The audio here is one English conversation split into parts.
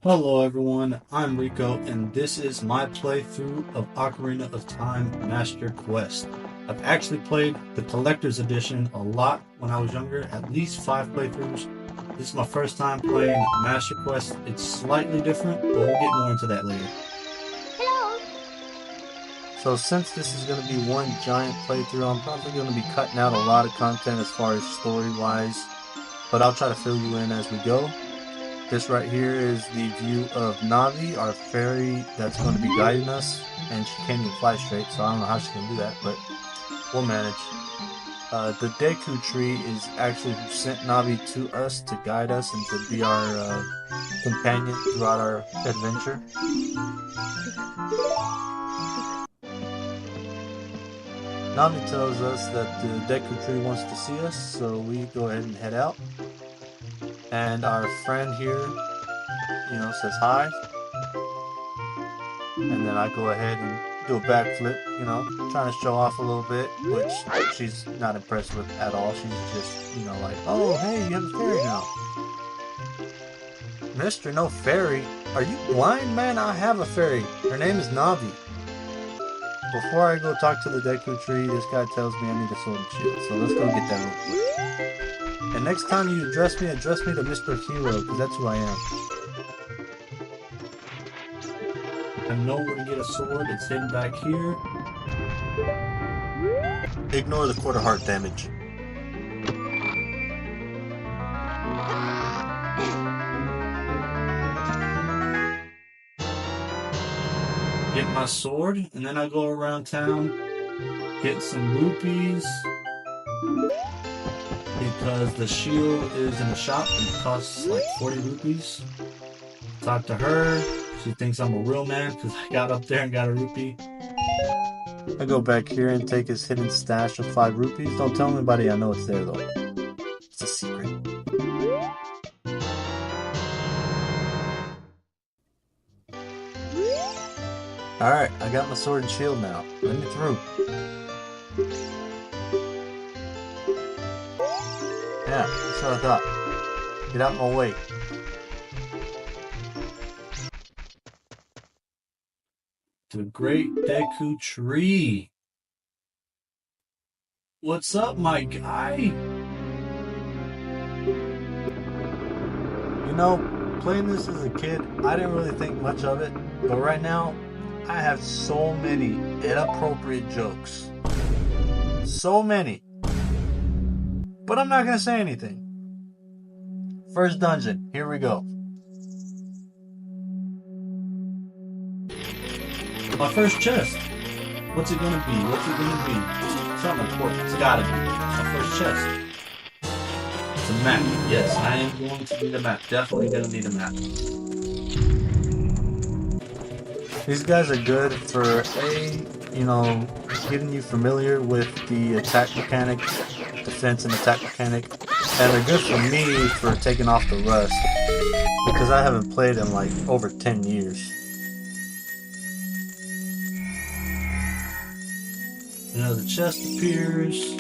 Hello everyone, I'm Rico and this is my playthrough of Ocarina of Time Master Quest. I've actually played the Collector's Edition a lot when I was younger, at least 5 playthroughs. This is my first time playing Master Quest. It's slightly different, but we'll get more into that later. So since this is going to be one giant playthrough, I'm probably going to be cutting out a lot of content as far as story-wise, but I'll try to fill you in as we go. This right here is the view of Navi, our fairy that's going to be guiding us, and she can't even fly straight, so I don't know how she's going to do that, but we'll manage. The Deku tree is actually who sent Navi to us to guide us and to be our companion throughout our adventure. Navi tells us that the Deku tree wants to see us, so we go ahead and head out. And our friend here, says hi. And then I go ahead and do a backflip, trying to show off a little bit, which she's not impressed with at all. She's just, like, oh, hey, you have a fairy now. Mr. No Fairy? Are you blind, man? I have a fairy. Her name is Navi. Before I go talk to the Deku tree, this guy tells me I need a sword and shield. So let's go get that real quick. And next time you address me to Mr. Hero, because that's who I am. I know where to get a sword. It's hidden back here. Ignore the quarter heart damage. Get my sword, and then I go around town, get some rupees, because the shield is in the shop and it costs like 40 rupees. Talk to her. She thinks I'm a real man because I got up there and got a rupee. I go back here and take his hidden stash of 5 rupees. Don't tell anybody I know it's there though. It's a secret. Alright, I got my sword and shield now. Let me through. Yeah, that's what I thought. Get out of my way. The Great Deku Tree. What's up, my guy? Playing this as a kid, I didn't really think much of it, but right now, I have so many inappropriate jokes. So many. But I'm not gonna say anything. First dungeon, here we go. My first chest. What's it gonna be? Something important. It's gotta be. It's my first chest. It's a map. Yes, I am going to need a map. Definitely gonna need a map. These guys are good for getting you familiar with the attack mechanic, defense and attack mechanic, and they're good for me for taking off the rust because I haven't played in like over 10 years. Another chest appears.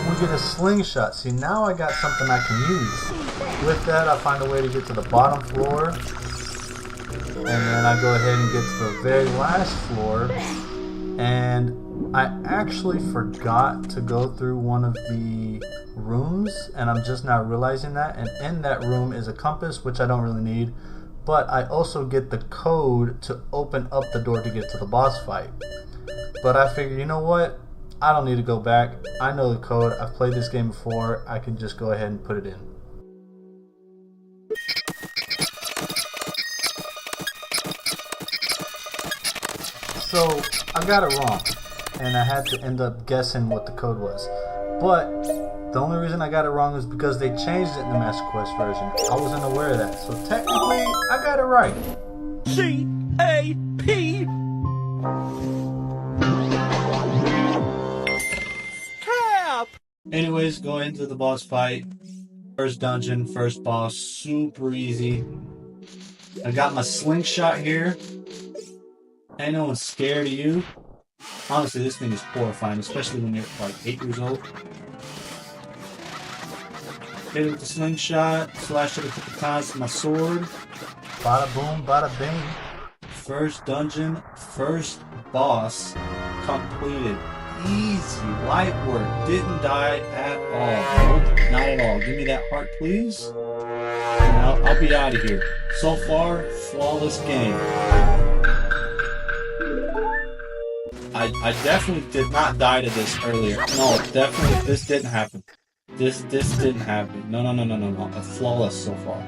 We get a slingshot. See, now I got something I can use. With that, I find a way to get to the bottom floor. And then I go ahead and get to the very last floor. And I actually forgot to go through one of the rooms, and I'm just now realizing that. And in that room is a compass, which I don't really need. But I also get the code to open up the door to get to the boss fight. But I figure, you know what? I don't need to go back. I know the code. I've played this game before. I can just go ahead and put it in. So, I got it wrong. And I had to end up guessing what the code was. But, the only reason I got it wrong is because they changed it in the Master Quest version. I wasn't aware of that. So, technically, I got it right. C-A-P Anyways, go into the boss fight. First dungeon, first boss, super easy. I got my slingshot here. Ain't no one scared of you. Honestly, this thing is horrifying, especially when you're like 8 years old. Hit it with the slingshot, slash it a couple times with my sword. Bada boom, bada bing. First dungeon, first boss completed. Easy, light work. Didn't die at all. Nope, not at all. Give me that heart, please. And I'll be out of here. So far, flawless game. I definitely did not die to this earlier. No, definitely this didn't happen. This didn't happen. No. It's flawless so far.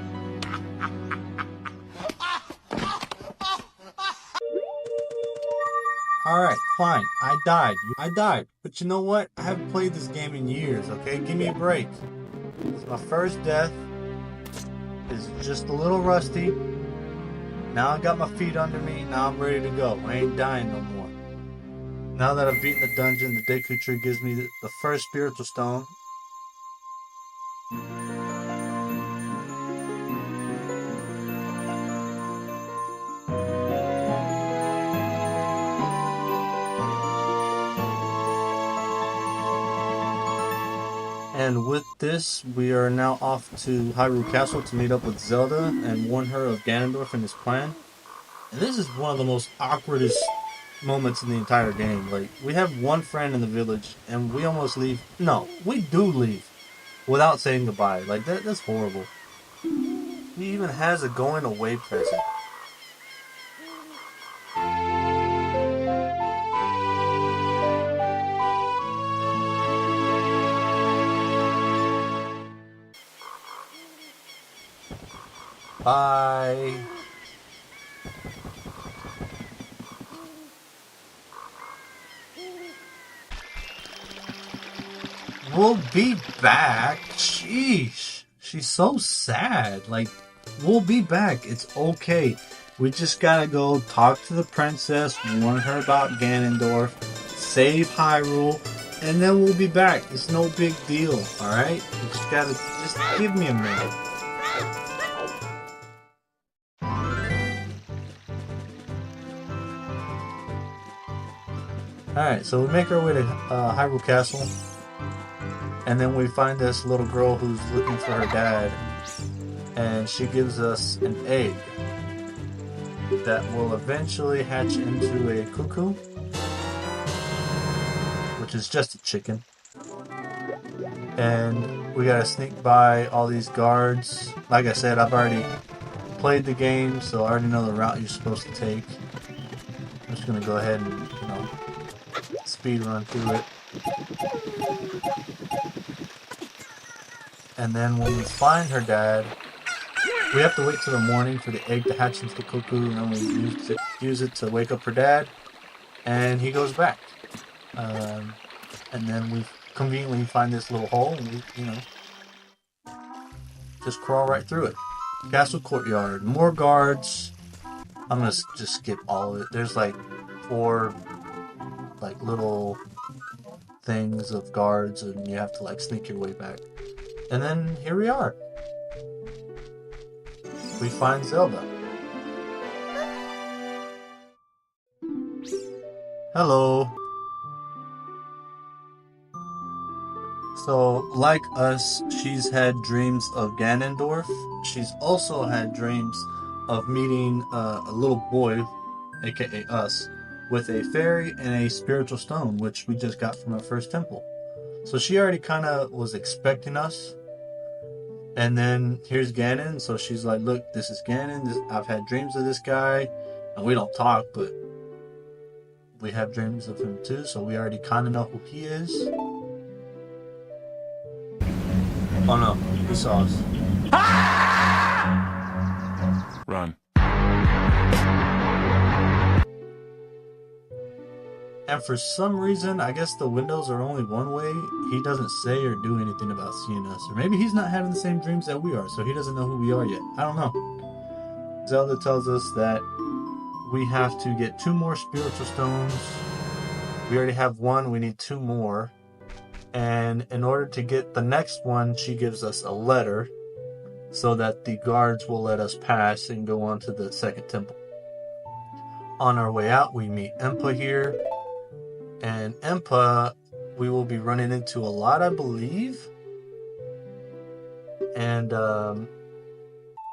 Alright, fine. I died. But you know what? I haven't played this game in years, okay? Give me a break. This is my first death. It's just a little rusty. Now I got my feet under me. Now I'm ready to go. I ain't dying no more. Now that I've beaten the dungeon, the Deku Tree gives me the first spiritual stone. And with this, we are now off to Hyrule Castle to meet up with Zelda and warn her of Ganondorf and his plan. And this is one of the most awkwardest moments in the entire game. Like, we have one friend in the village, and we almost leave. No, we do leave without saying goodbye. Like, that's horrible. He even has a going away present. Bye. We'll be back. Sheesh. She's so sad. Like, we'll be back. It's okay. We just gotta go talk to the princess, warn her about Ganondorf, save Hyrule, and then we'll be back. It's no big deal, alright? You just give me a minute. Alright, so we make our way to Hyrule Castle. And then we find this little girl who's looking for her dad. And she gives us an egg that will eventually hatch into a cuckoo, which is just a chicken. And we gotta sneak by all these guards. Like I said, I've already played the game, so I already know the route you're supposed to take. I'm just gonna go ahead and, speed run through it. And then when we find her dad, we have to wait till the morning for the egg to hatch into the cuckoo, and then we use it to wake up her dad, and he goes back. And then we conveniently find this little hole, and we, just crawl right through it. Castle courtyard, more guards. I'm gonna just skip all of it. There's like 4 little things of guards, and you have to sneak your way back. And then here we are. We find Zelda. Hello. So, like us, she's had dreams of Ganondorf. She's also had dreams of meeting a little boy, aka us, with a fairy and a spiritual stone, which we just got from our first temple. So she already kind of was expecting us. And then here's Ganon, so she's like, look, this is Ganon, I've had dreams of this guy, and we don't talk, but we have dreams of him too, so we already kind of know who he is. Oh no, he saw us. Run. And for some reason, I guess the windows are only one way. He doesn't say or do anything about seeing us. Or maybe he's not having the same dreams that we are, so he doesn't know who we are yet. I don't know. Zelda tells us that we have to get 2 more spiritual stones. We already have 1, we need 2 more. And in order to get the next one, she gives us a letter so that the guards will let us pass and go on to the second temple. On our way out, we meet Impa here. And Impa, we will be running into a lot, I believe. And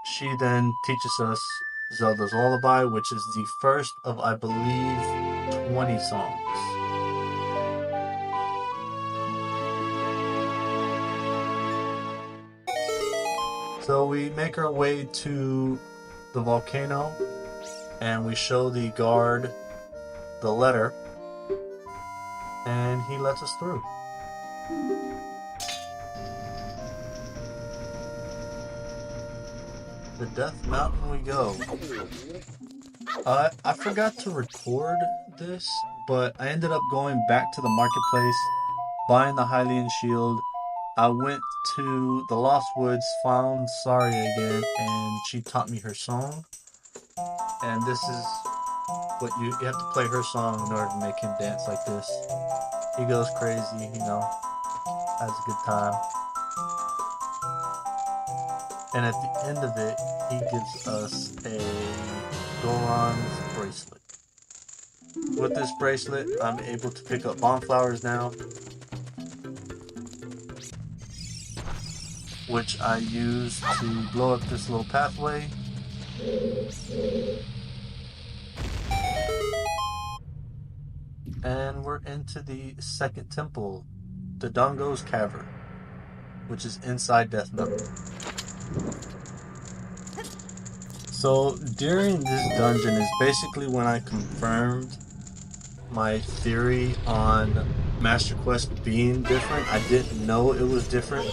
she then teaches us Zelda's Lullaby, which is the first of, I believe, 20 songs. So we make our way to the volcano, and we show the guard the letter, and he lets us through. The Death Mountain we go. I forgot to record this, but I ended up going back to the marketplace, buying the Hylian shield. I went to the Lost Woods, found Saria again, and she taught me her song. And this is what you have to play her song in order to make him dance like this. He goes crazy, has a good time. And at the end of it, he gives us a Goron's bracelet. With this bracelet, I'm able to pick up bomb flowers now, which I use to blow up this little pathway. And we're into the second temple, the Dongo's Cavern, which is inside Death Mountain. So during this dungeon is basically when I confirmed my theory on Master Quest being different. I didn't know it was different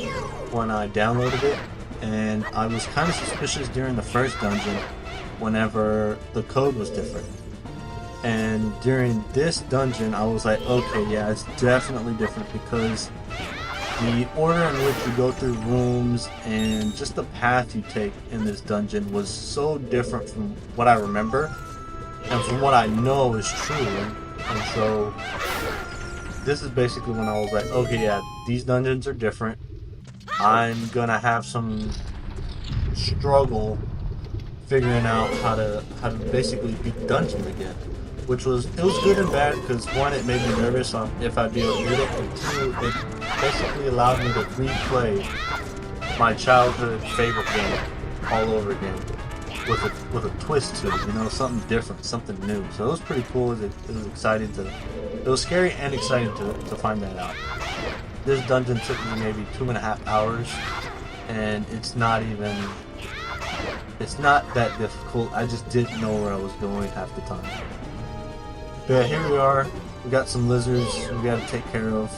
when I downloaded it, and I was kind of suspicious during the first dungeon whenever the code was different. And during this dungeon, I was like, okay, yeah, it's definitely different, because the order in which you go through rooms and just the path you take in this dungeon was so different from what I remember and from what I know is true. And so this is basically when I was like, okay, yeah, these dungeons are different. I'm gonna have some struggle figuring out how to basically beat the dungeon again. Which was good and bad, because one, it made me nervous on if I'd be able to do it, and two, it basically allowed me to replay my childhood favorite game all over again with a twist to it, something different, something new. So it was pretty cool. It was exciting it was scary and exciting to find that out. This dungeon took me maybe 2.5 hours, and it's not that difficult. I just didn't know where I was going half the time. But yeah, here we are. We got some lizards we gotta take care of.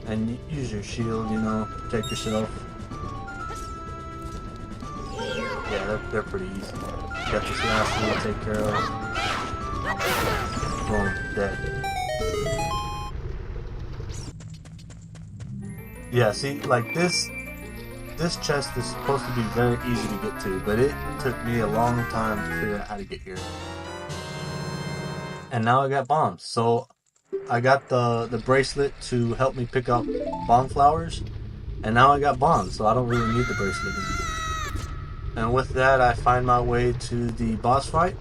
And use your shield, protect yourself. Yeah, they're pretty easy. Got this last one to take care of. Boom, dead. Yeah, see, like this chest is supposed to be very easy to get to, but it took me a long time to figure out how to get here. And now I got bombs. So I got the bracelet to help me pick up bomb flowers, and now I got bombs, so I don't really need the bracelet anymore. And with that, I find my way to the boss fight.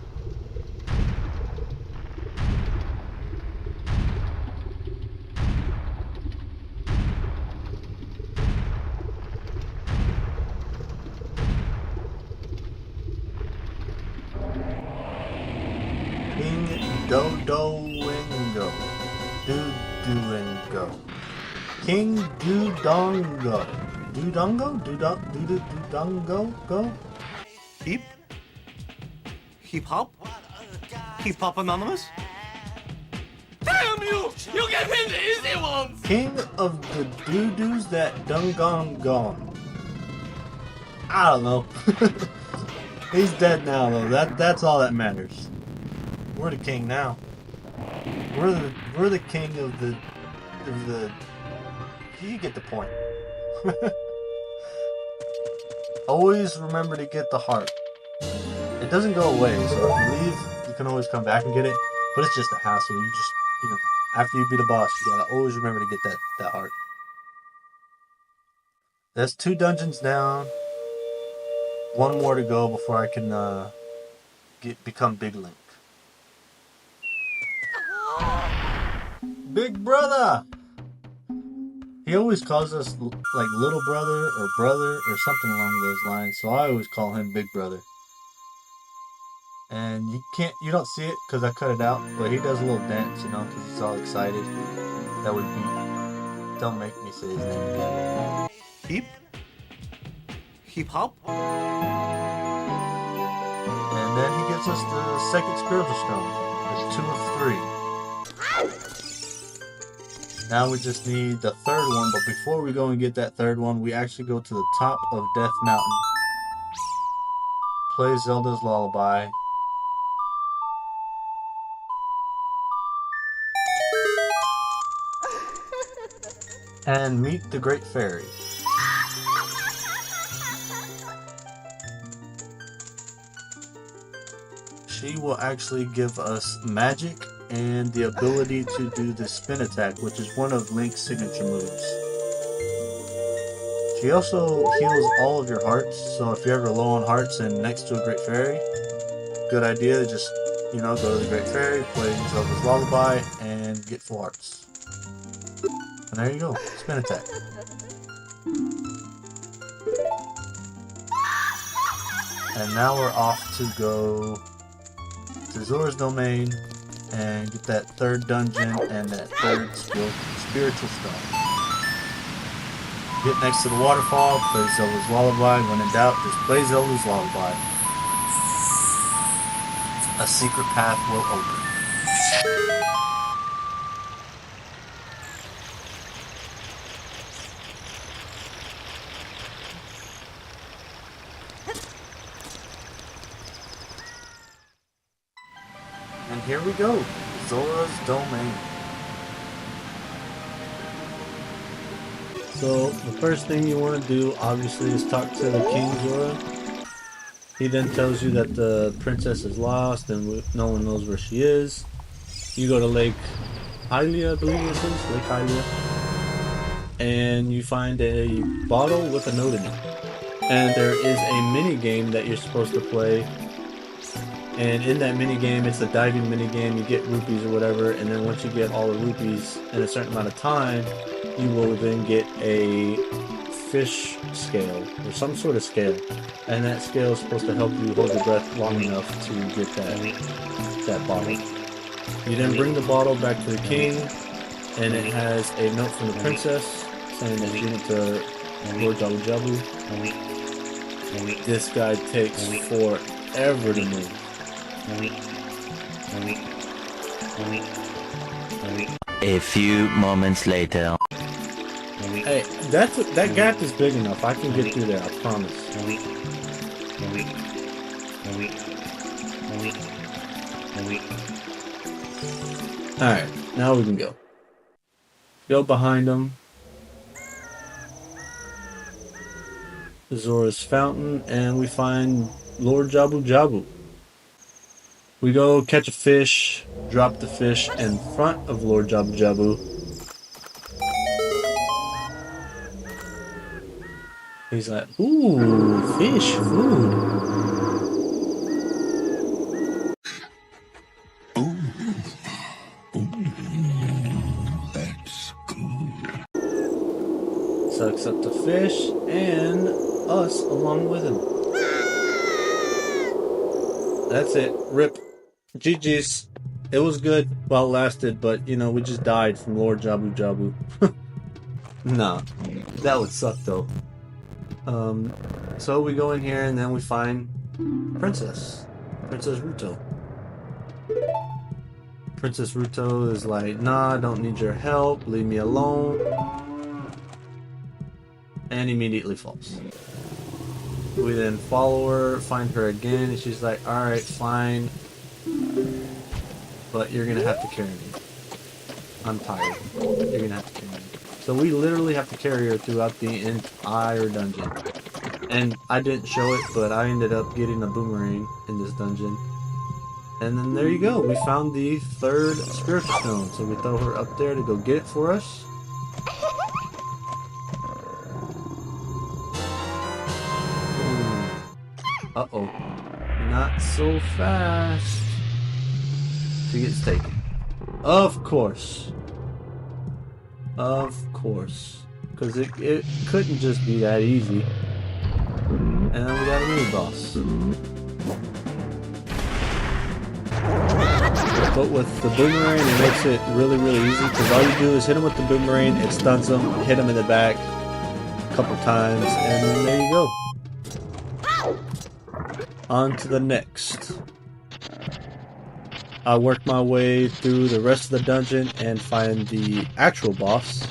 Dodoingo. Duduingo. King Dudongo. Dudongo? Dudongo? Go? Heap? Heap Hop? Heap Hop Anonymous? Damn you! You gave him the easy ones! King of the doo-doos that done gone. I don't know. He's dead now, though. That's all that matters. We're the king now. We're the king of the. You get the point. Always remember to get the heart. It doesn't go away, so if you leave, you can always come back and get it. But it's just a hassle. You just, after you beat a boss, you gotta always remember to get that heart. That's 2 dungeons down. 1 more to go before I can become Big Link. Big brother! He always calls us like little brother or something along those lines, so I always call him Big Brother. And you don't see it because I cut it out, but he does a little dance, you know, because he's all excited that we beat. Don't make me say his name again. Hip? Hip hop? And then he gives us the second spiritual stone. There's 2 of 3. Now we just need the third one, but before we go and get that third one, we actually go to the top of Death Mountain. Play Zelda's Lullaby. And meet the Great Fairy. She will actually give us magic and the ability to do the spin attack, which is one of Link's signature moves. She also heals all of your hearts, so if you're ever low on hearts and next to a Great Fairy, good idea to just, you know, go to the Great Fairy, play Zelda's Lullaby, and get full hearts. And there you go, spin attack. And now we're off to go to Zora's Domain and get that third dungeon and that third spiritual stone. Get next to the waterfall, play Zelda's Lullaby. When in doubt, just play Zelda's Lullaby. A secret path will open. And here we go, Zora's Domain. So the first thing you want to do, obviously, is talk to the King Zora. He then tells you that the princess is lost and no one knows where she is. You go to Lake Hylia, I believe this is, Lake Hylia. And you find a bottle with a note in it. And there is a mini game that you're supposed to play. And in that mini game, it's a diving mini game. You get rupees or whatever, and then once you get all the rupees in a certain amount of time, you will then get a fish scale or some sort of scale, and that scale is supposed to help you hold your breath long enough to get that bottle. You then bring the bottle back to the king, and it has a note from the princess saying that you went to Lord Jabu Jabu. This guy takes forever to move. A few moments later. Hey, that gap is big enough. I can get through there, I promise. Alright, now we can go. Go behind him. Zora's Fountain, and we find Lord Jabu Jabu. We go catch a fish, drop the fish in front of Lord Jabu Jabu. He's like, ooh, fish, food. That's good. Sucks up the fish and us along with him. That's it. Rip. GG's. It was good while it lasted, but, you know, we just died from Lord Jabu Jabu. Nah, that would suck, though. So we go in here, and then we find Princess Ruto. Princess Ruto is like, nah, I don't need your help, leave me alone. And immediately falls. We then follow her, find her again, and she's like, alright, fine. But you're gonna have to carry me. I'm tired. You're gonna have to carry me. So we literally have to carry her throughout the entire dungeon. And I didn't show it, but I ended up getting a boomerang in this dungeon. And then there you go. We found the third spiritual stone. So we throw her up there to go get it for us. Uh-oh. Not so fast. She gets taken. Of course. Of course. Because it couldn't just be that easy. And then we got a new boss. But with the boomerang, it makes it really, really easy. Because all you do is hit him with the boomerang, it stuns him, hit him in the back a couple times, and then there you go. On to the next. I work my way through the rest of the dungeon and find the actual boss.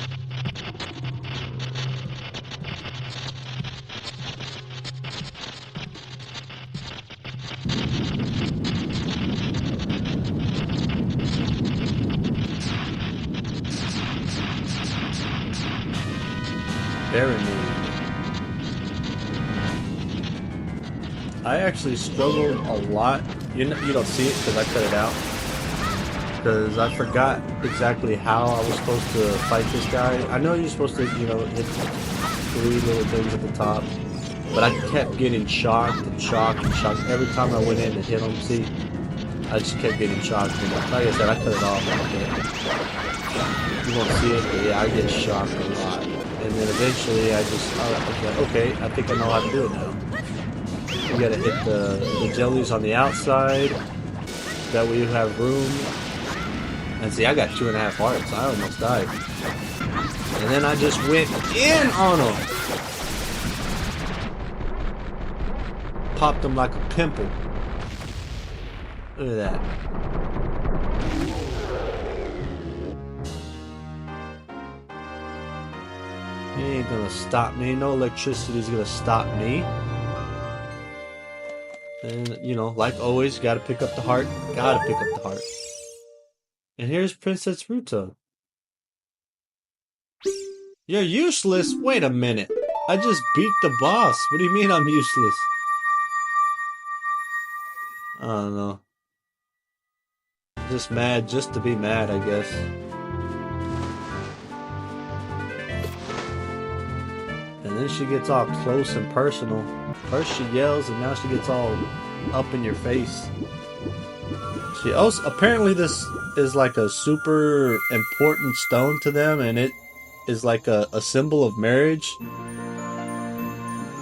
Very neat. I actually struggled a lot. You don't see it because I cut it out. Because I forgot exactly how I was supposed to fight this guy. I know you're supposed to, hit 3 little things at the top. But I kept getting shocked and shocked and shocked. Every time I went in to hit him, see, I just kept getting shocked. And like I said, I cut it off. You won't see it, but yeah, I get shocked a lot. And then eventually I just, okay, I think I know how to do it now. You gotta hit the jellies on the outside. That way you have room. And see, I got 2.5 hearts. I almost died. And then I just went in on him. Popped him like a pimple. Look at that. He ain't gonna stop me. No electricity's gonna stop me. And, like always, gotta pick up the heart. Gotta pick up the heart. And here's Princess Ruto. You're useless? Wait a minute. I just beat the boss. What do you mean I'm useless? I don't know. Just mad just to be mad, I guess. And then she gets all close and personal. First she yells and now she gets all up in your face. She also, apparently this is like a super important stone to them, and it is like a symbol of marriage.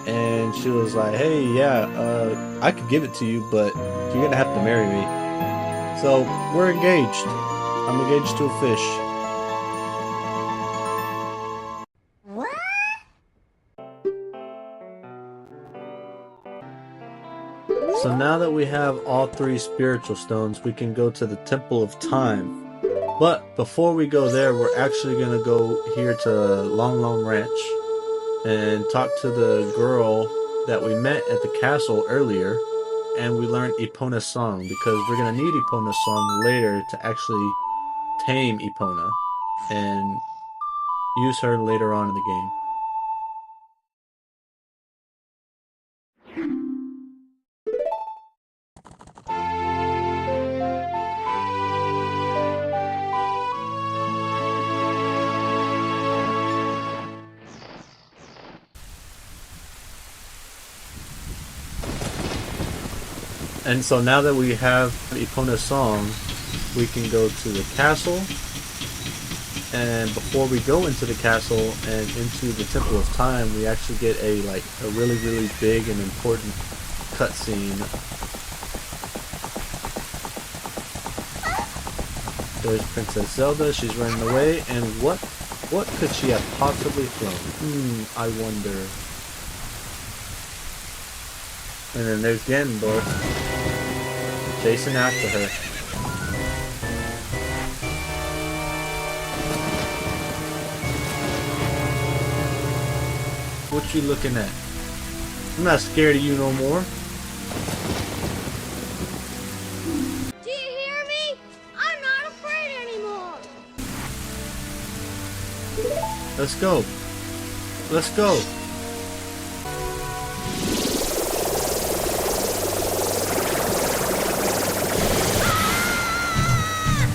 And she was like, hey, yeah, I could give it to you, but you're gonna have to marry me. So we're engaged. I'm engaged to a fish. So now that we have all 3 spiritual stones, we can go to the Temple of Time. But before we go there, we're actually going to go here to Long Long Ranch and talk to the girl that we met at the castle earlier. And we learned Epona's song, because we're going to need Epona's song later to actually tame Epona and use her later on in the game. And so now that we have Epona's song, we can go to the castle. And before we go into the castle and into the Temple of Time, we actually get a really, really big and important cutscene. There's Princess Zelda. She's running away, and what could she have possibly thrown? I wonder. And then there's Ganondorf chasing after her. What you looking at? I'm not scared of you no more. Do you hear me? I'm not afraid anymore. Let's go. Let's go.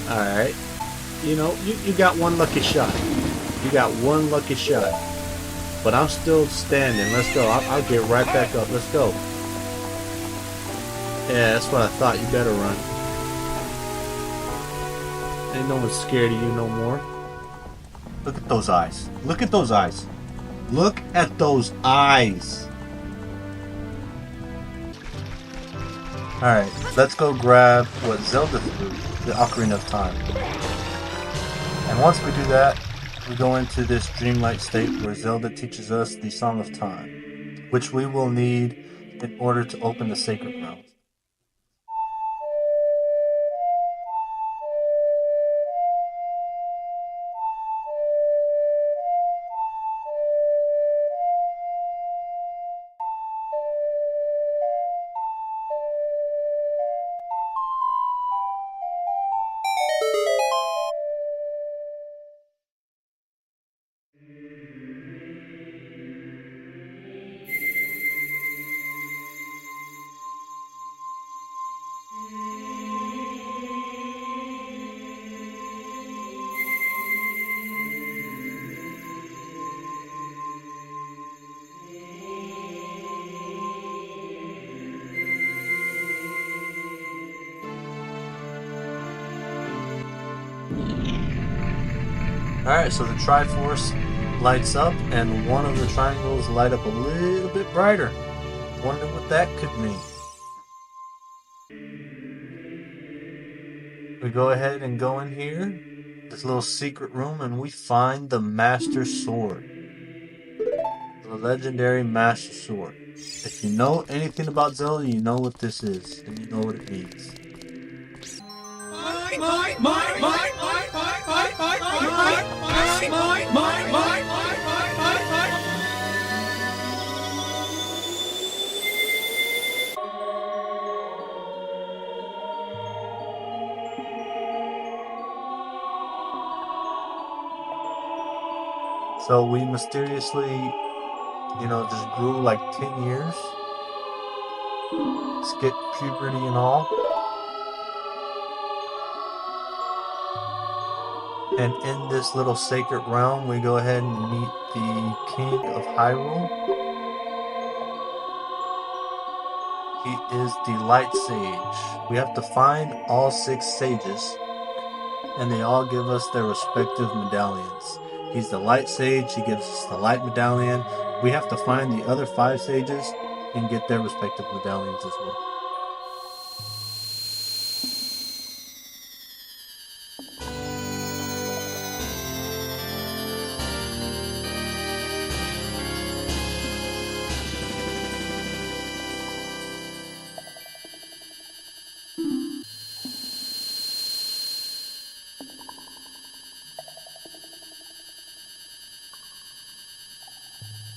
Alright. You got one lucky shot. You got one lucky shot. But I'm still standing. Let's go. I'll get right back up. Let's go. Yeah, that's what I thought. You better run. Ain't no one scared of you no more. Look at those eyes. Look at those eyes. Look at those eyes. Alright, let's go grab what Zelda threw, the Ocarina of Time. And once we do that, we go into this dreamlike state where Zelda teaches us the Song of Time, which we will need in order to open the Sacred Realms. Alright, so the Triforce lights up and one of the triangles light up a little bit brighter. Wonder what that could mean. We go ahead and go in here, this little secret room, and we find the Master Sword. The legendary Master Sword. If you know anything about Zelda, you know what this is, and you know what it means. So we mysteriously, just grew like 10 years. Skipped puberty and all. And in this little sacred realm, we go ahead and meet the King of Hyrule. He is the Light Sage. We have to find all 6 sages, and they all give us their respective medallions. He's the Light Sage, he gives us the Light Medallion. We have to find the other 5 sages and get their respective medallions as well.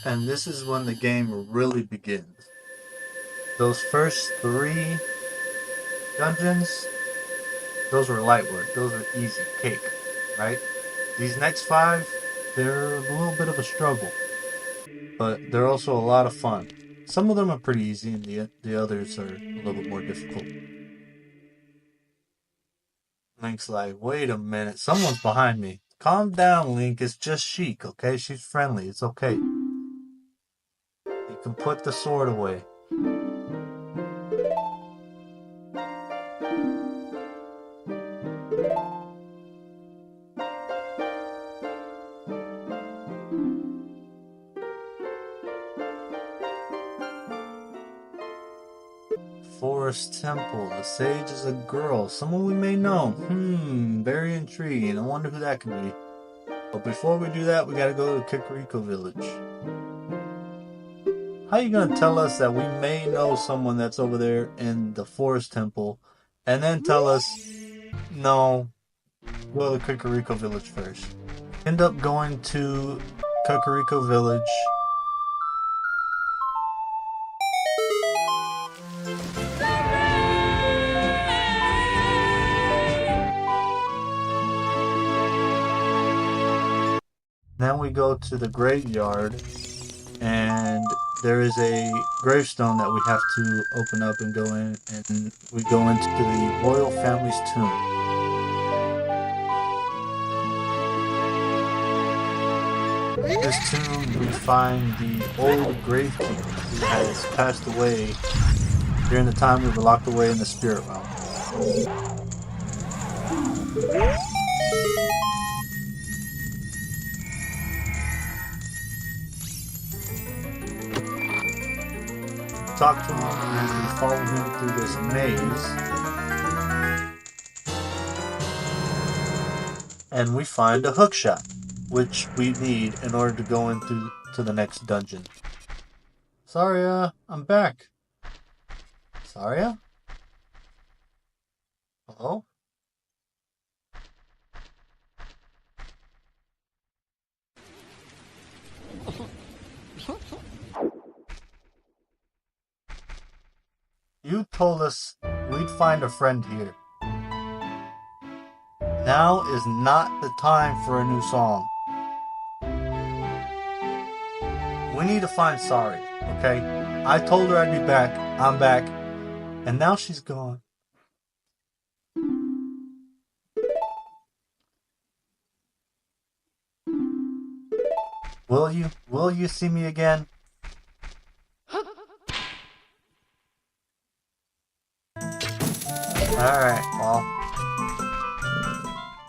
And this is when the game really begins. Those first 3 dungeons, those were light work. Those are easy, cake, right? These next 5, they're a little bit of a struggle. But they're also a lot of fun. Some of them are pretty easy and the others are a little bit more difficult. Link's like, wait a minute, someone's behind me. Calm down, Link, it's just Sheik, okay? She's friendly, it's okay. You can put the sword away. Forest Temple. The sage is a girl. Someone we may know. Very intriguing. I wonder who that could be. But before we do that, we gotta go to Kakariko Village. How you gonna tell us that we may know someone that's over there in the Forest Temple, and then tell us, no, go to Kakariko Village first? End up going to Kakariko Village. Then we go to the graveyard, and there is a gravestone that we have to open up and go in, and we go into the royal family's tomb. In this tomb, we find the old Grave King who has passed away during the time we were locked away in the spirit realm. talk to him and we follow him through this maze. And we find a hookshot, which we need in order to go into the next dungeon. Saria, I'm back. Saria? Hello? You told us we'd find a friend here. Now is not the time for a new song. We need to find Saria, okay? I told her I'd be back. I'm back. And now she's gone. Will you see me again? Alright, well,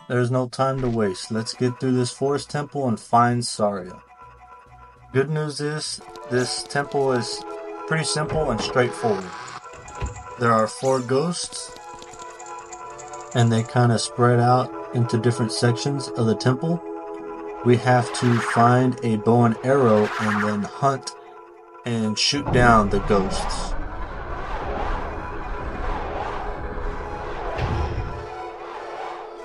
there's no time to waste. Let's get through this forest temple and find Saria. Good news is, this temple is pretty simple and straightforward. There are 4 ghosts, and they kind of spread out into different sections of the temple. We have to find a bow and arrow and then hunt and shoot down the ghosts.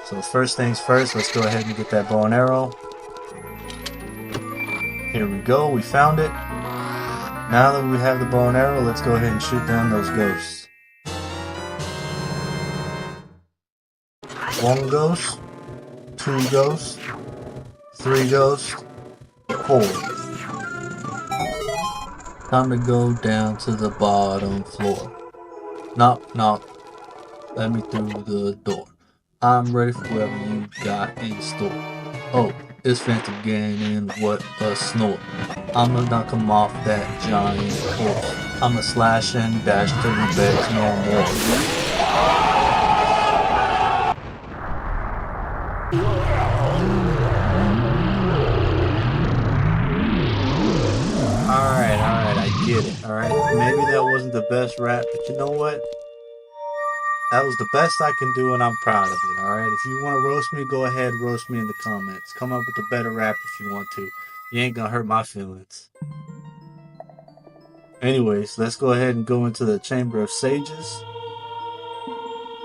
So first things first, let's go ahead and get that bow and arrow. Here we go, we found it. Now that we have the bow and arrow, let's go ahead and shoot down those ghosts. 1 ghost, 2 ghosts, 3 ghosts, 4. Time to go down to the bottom floor. Knock, knock. Let me through the door. I'm ready for whatever you got in store. Oh, it's Phantom Gang and what a snort. I'ma knock him off that giant horse. I'ma slash and dash till he begs no more. Alright, I get it, alright? Maybe that wasn't the best rap, but you know what? That was the best I can do and I'm proud of it, alright? If you want to roast me, go ahead, roast me in the comments. Come up with a better rap if you want to. You ain't gonna hurt my feelings. Anyways, let's go ahead and go into the Chamber of Sages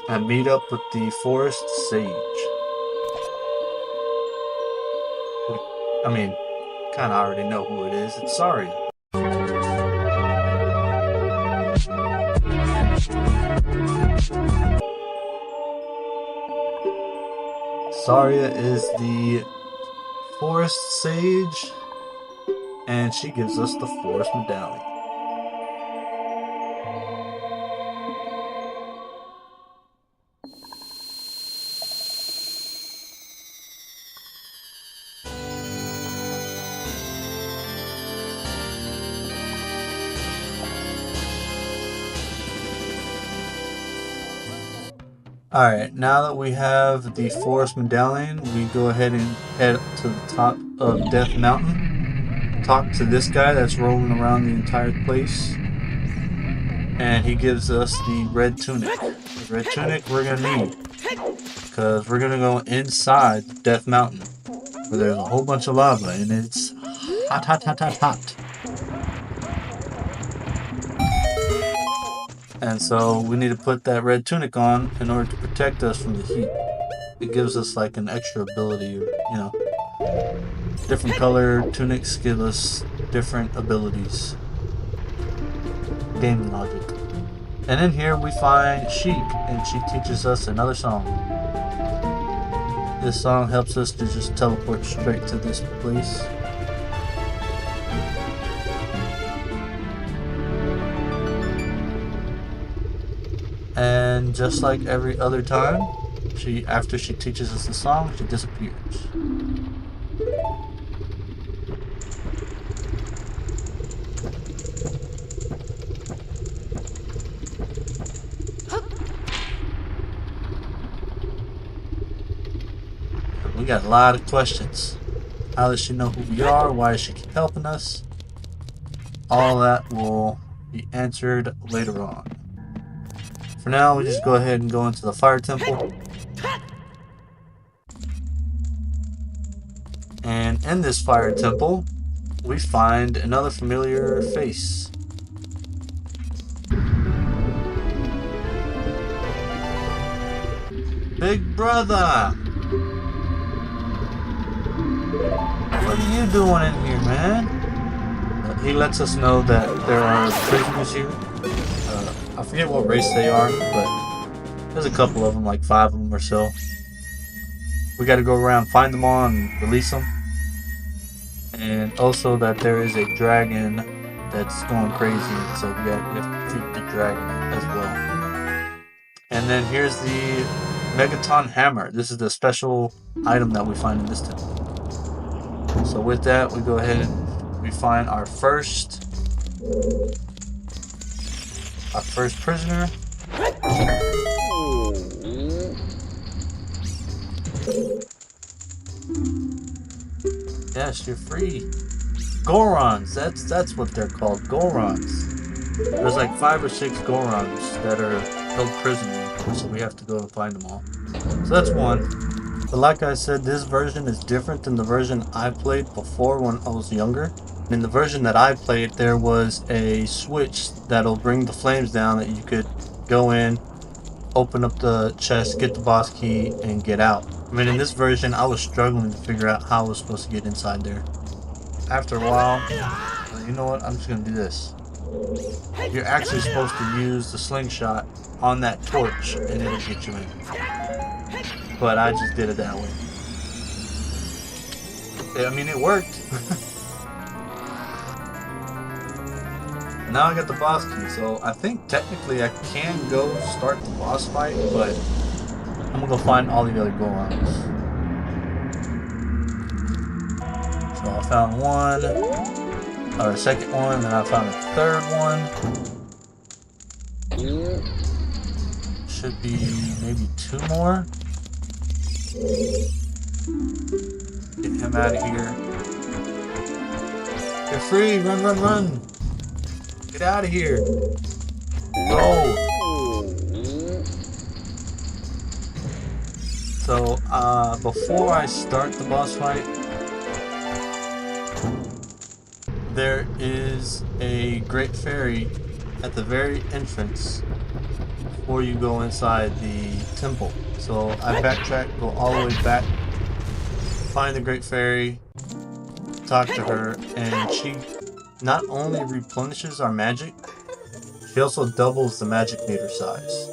and meet up with the Forest Sage. I mean, kinda already know who it is. It's Saria. Saria is the Forest Sage, and she gives us the Forest Medallion. Alright, now that we have the Forest Medallion, we go ahead and head to the top of Death Mountain. Talk to this guy that's rolling around the entire place. And he gives us the red tunic. The red tunic we're going to need, because we're going to go inside Death Mountain, where there's a whole bunch of lava, and it's hot, hot, hot, hot, hot. And so we need to put that red tunic on in order to protect us from the heat. It gives us like an extra ability, you know. Different color tunics give us different abilities. Gaming logic. And in here we find Sheik, and she teaches us another song. This song helps us to just teleport straight to this place. And just like every other time, after she teaches us the song, she disappears. We got a lot of questions. How does she know who we are? Why does she keep helping us? All that will be answered later on. For now, we just go ahead and go into the fire temple. And in this fire temple, we find another familiar face. Big brother! What are you doing in here, man? He lets us know that there are prisoners here. I forget what race they are, but there's a couple of them, like 5 of them or so. We gotta go around, find them all, and release them. And also that there is a dragon that's going crazy, so we have to defeat the dragon as well. And then here's the Megaton Hammer. This is the special item that we find in this temple. So with that, we go ahead and we find our first prisoner. Yes, you're free. Gorons, that's what they're called, Gorons. There's like 5 or 6 Gorons that are held prisoner, so we have to go and find them all. So that's one. But like I said, this version is different than the version I played before when I was younger. In the version that I played, there was a switch that'll bring the flames down that you could go in, open up the chest, get the boss key, and get out. I mean, in this version, I was struggling to figure out how I was supposed to get inside there. After a while, you know what, I'm just gonna do this. You're actually supposed to use the slingshot on that torch and it'll get you in. But I just did it that way. I mean, it worked. Now I got the boss key, so I think technically I can go start the boss fight, but I'm gonna go find all the other Gorons. So I found one, or a second one, and I found a third one. Should be maybe 2 more. Get him out of here. You're free, run, run, run. Get out of here. Go. So, before I start the boss fight, there is a great fairy at the very entrance before you go inside the temple. So I backtrack, go all the way back, find the great fairy, talk to her, and she not only replenishes our magic, she also doubles the magic meter size.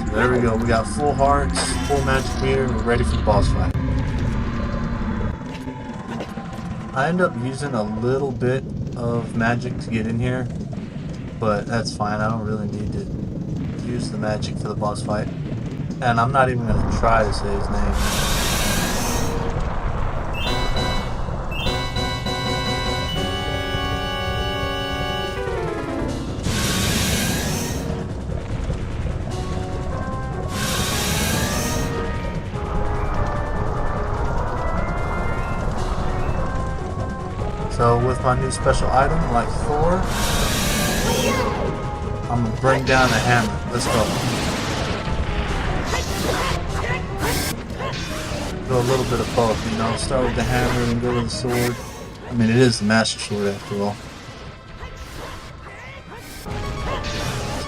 So there we go, we got full hearts, full magic meter, and we're ready for the boss fight. I end up using a little bit of magic to get in here, but that's fine. I don't really need to use the magic for the boss fight. And I'm not even going to try to say his name. So with my new special item, like Thor, I'm gonna bring down the hammer. Let's go. Do a little bit of both, you know. Start with the hammer and go with the sword. I mean, it is the Master Sword after all.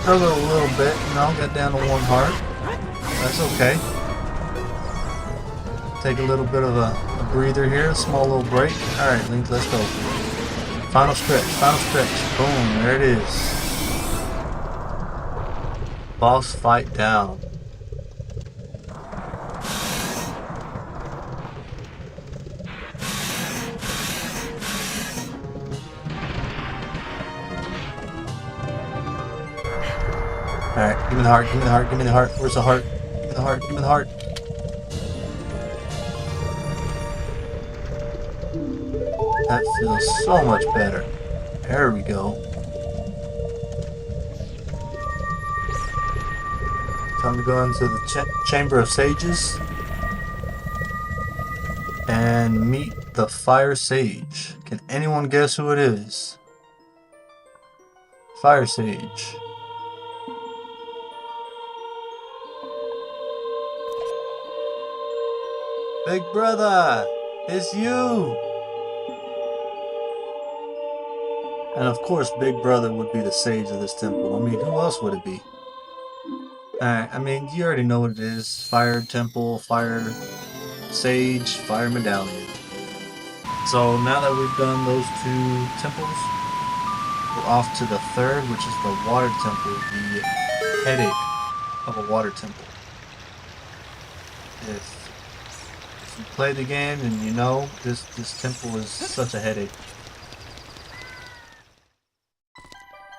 Struggle a little bit, you know. Got down to 1 heart. That's okay. Take a little bit of a breather here, a small little break. Alright, Link, let's go. Final stretch, final stretch. Boom, there it is. Boss fight down. Alright, give me the heart, give me the heart, give me the heart. Where's the heart? Give me the heart, give me the heart. That feels so much better. There we go. Time to go into the Chamber of Sages and meet the Fire Sage. Can anyone guess who it is? Fire Sage. Big brother, it's you! And of course, Big Brother would be the sage of this temple. I mean, who else would it be? Alright, I mean, you already know what it is. Fire Temple, Fire Sage, Fire Medallion. So now that we've done those two temples, we're off to the third, which is the Water Temple, the headache of a water temple. If you play the game and you know, this temple is such a headache.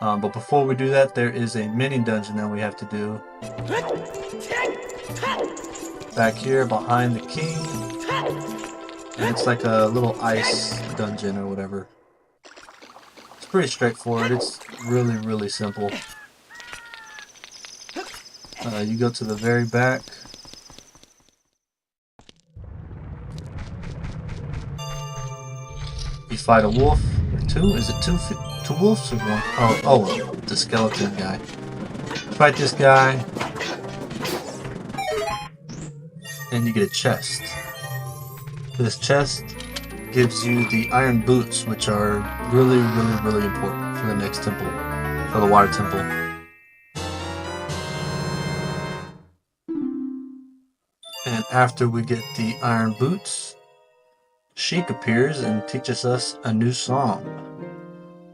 But before we do that, there is a mini dungeon that we have to do. Back here behind the king. And it's like a little ice dungeon or whatever. It's pretty straightforward. It's really, really simple. You go to the very back. You fight a wolf. Or two? Is it two wolves or one? Oh, the skeleton guy. Fight this guy. And you get a chest. This chest gives you the iron boots, which are really, really, really important for the next temple. For the water temple. And after we get the iron boots, Sheik appears and teaches us a new song.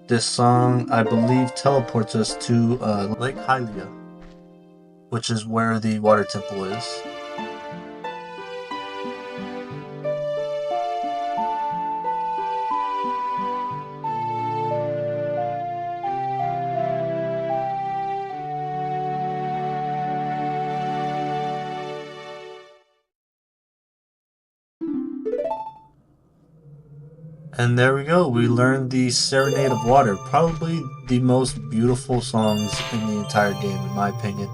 This song, I believe, teleports us to Lake Hylia, which is where the water temple is. And there we go, we learned the Serenade of Water, probably the most beautiful songs in the entire game, in my opinion.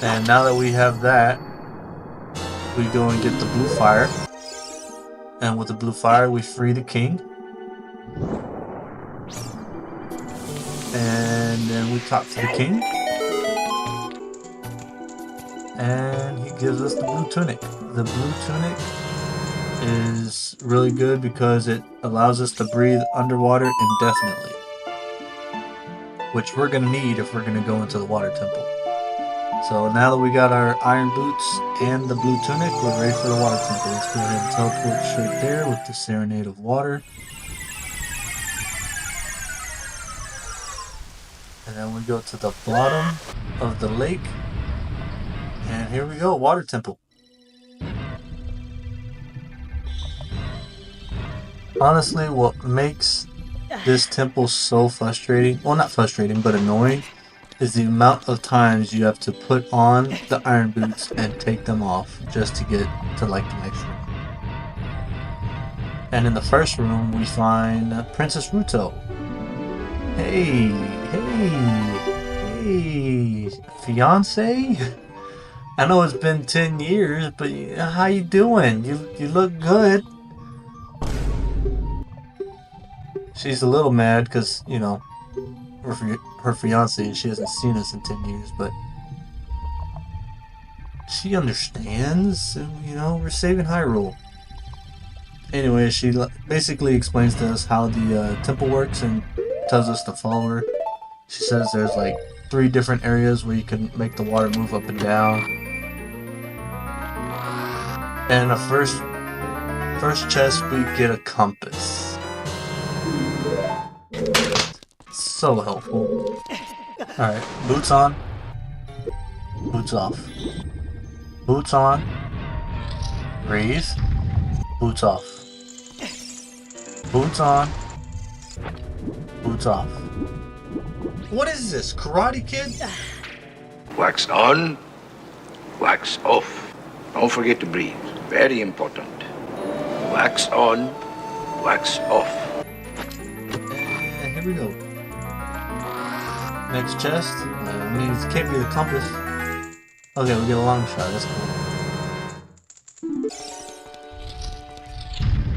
And now that we have that, we go and get the blue fire. And with the blue fire, we free the king. And then we talk to the king. And he gives us the blue tunic. The blue tunic is really good because it allows us to breathe underwater indefinitely, which we're going to need if we're going to go into the water temple. So now that we got our iron boots and the blue tunic, we're ready for the water temple. Let's go ahead and teleport straight there with the Serenade of Water. And then we go to the bottom of the lake, and here we go, water temple. Honestly, what makes this temple so frustrating, well, not frustrating, but annoying, is the amount of times you have to put on the iron boots and take them off just to get to like the next room. And in the first room, we find Princess Ruto. Hey, fiance? I know it's been 10 years, but how you doing? You look good. She's a little mad because, you know, her fiance, she hasn't seen us in 10 years, but she understands, you know, we're saving Hyrule. Anyway, she basically explains to us how the temple works and tells us to follow her. She says there's like 3 different areas where you can make the water move up and down. And the first chest, we get a compass. So helpful. Alright, boots on. Boots off. Boots on. Breathe. Boots off. Boots on. Boots off. What is this, Karate Kid? Wax on, wax off. Don't forget to breathe. Very important. Wax on, wax off. And here we go. Next chest. I mean, it can't be the compass. Okay, we get a long shot. That's cool.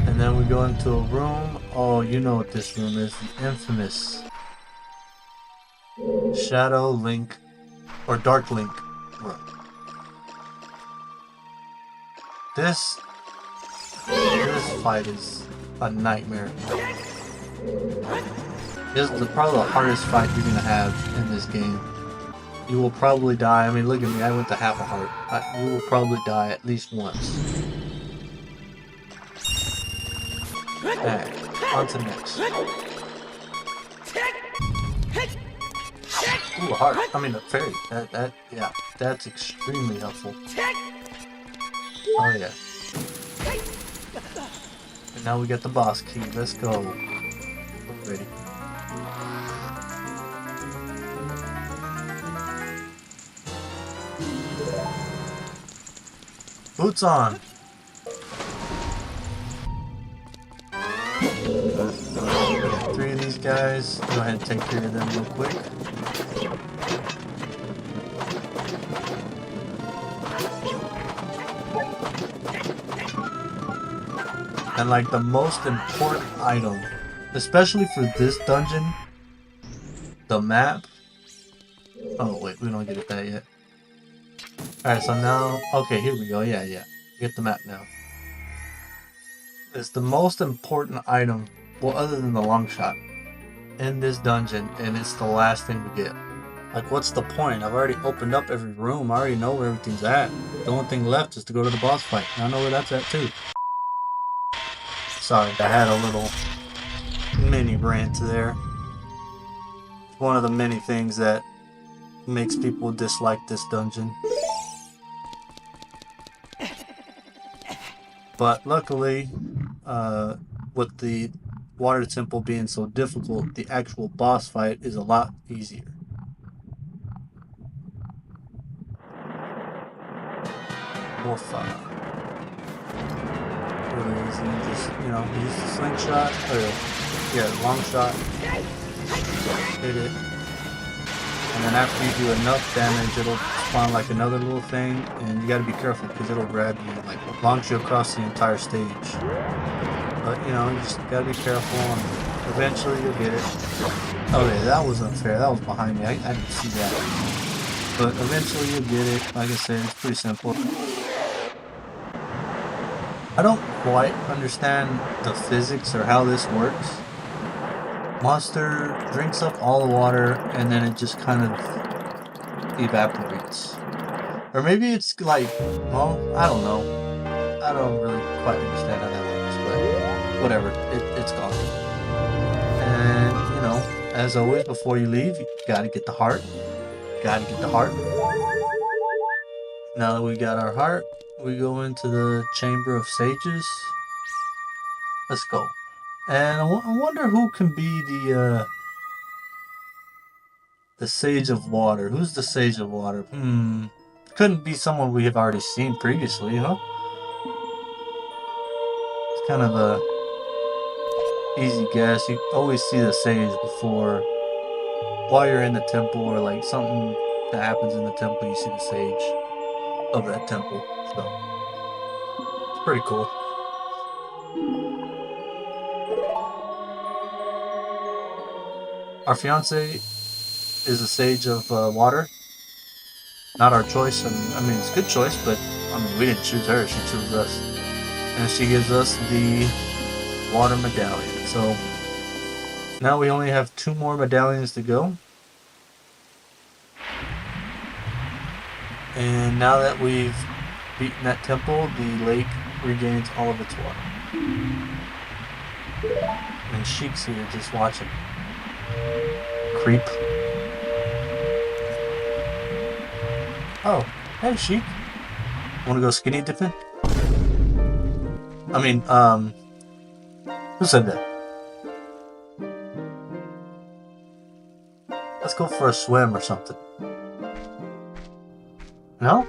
And then we go into a room. Oh, you know what this room is. The infamous Shadow Link or Dark Link room. This fight is a nightmare. This is probably the hardest fight you're gonna have in this game. You will probably die. I mean, look at me. I went to half a heart. You will probably die at least once. Alright, on to next. Ooh, a heart. I mean, a fairy. Yeah, that's extremely helpful. Oh yeah. And now we got the boss key. Let's go. We're ready. Boots on. Three of these guys. Go ahead and take care of them real quick. And like the most important item, especially for this dungeon, the map. Oh wait, we don't get that yet. Alright, so now, okay, here we go. Yeah. Get the map now. It's the most important item, well, other than the long shot, in this dungeon, and it's the last thing we get. Like, what's the point? I've already opened up every room. I already know where everything's at. The only thing left is to go to the boss fight. And I know where that's at, too. Sorry, I had a little mini rant there. It's one of the many things that makes people dislike this dungeon. But luckily, with the water temple being so difficult, the actual boss fight is a lot easier. More fun. Really easy. Just, you know, use the slingshot, or yeah, long shot. Hit it. And then after you do enough damage, it'll spawn like another little thing, and you gotta be careful because it'll grab you and like launch you across the entire stage. But you know, you just gotta be careful, and eventually you'll get it. Okay, that was unfair. That was behind me. I didn't see that. But eventually you'll get it. Like I said, it's pretty simple. I don't quite understand the physics or how this works. Monster drinks up all the water and then it just kind of evaporates. Or maybe it's like, well, I don't know. I don't really quite understand how that works, but whatever, it's gone. And, you know, as always, before you leave, you gotta get the heart. Gotta get the heart. Now that we got our heart, we go into the Chamber of Sages. Let's go. And I wonder who can be the Sage of Water. Who's the Sage of Water? Couldn't be someone we have already seen previously, huh? It's kind of a easy guess. You always see the Sage before, while you're in the temple, or like something that happens in the temple, you see the Sage of that temple. So, it's pretty cool. Our fiance is a Sage of Water. Not our choice, and I mean, it's a good choice, but I mean, we didn't choose her, she chose us. And she gives us the Water Medallion. So, now we only have 2 more medallions to go. And now that we've beaten that temple, the lake regains all of its water. And Sheik's here just watching. Creep. Oh, hey Sheik. Wanna go skinny dipping? I mean, who said that? Let's go for a swim or something. No?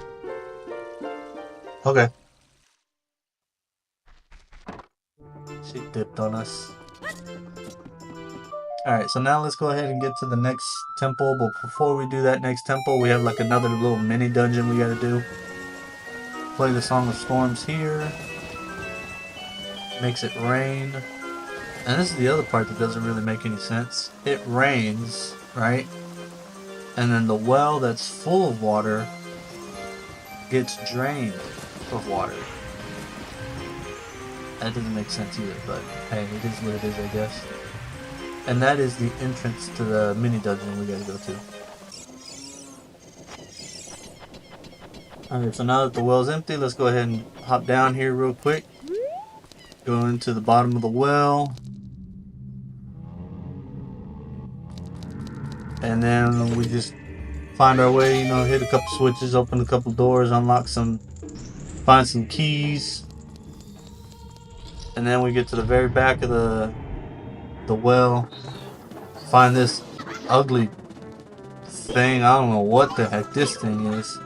Okay. She dipped on us. Alright, so now let's go ahead and get to the next temple, but before we do that next temple, we have like another little mini dungeon we gotta do. Play the Song of Storms here. Makes it rain. And this is the other part that doesn't really make any sense. It rains, right? And then the well that's full of water gets drained of water. That doesn't make sense either, but hey, it is what it is, I guess. And that is the entrance to the mini dungeon we gotta go to. Alright, so now that the well's empty, let's go ahead and hop down here real quick. Go into the bottom of the well. And then we just find our way, you know, hit a couple switches, open a couple doors, unlock some, find some keys. And then we get to the very back of the well, find this ugly thing. I don't know what the heck this thing is.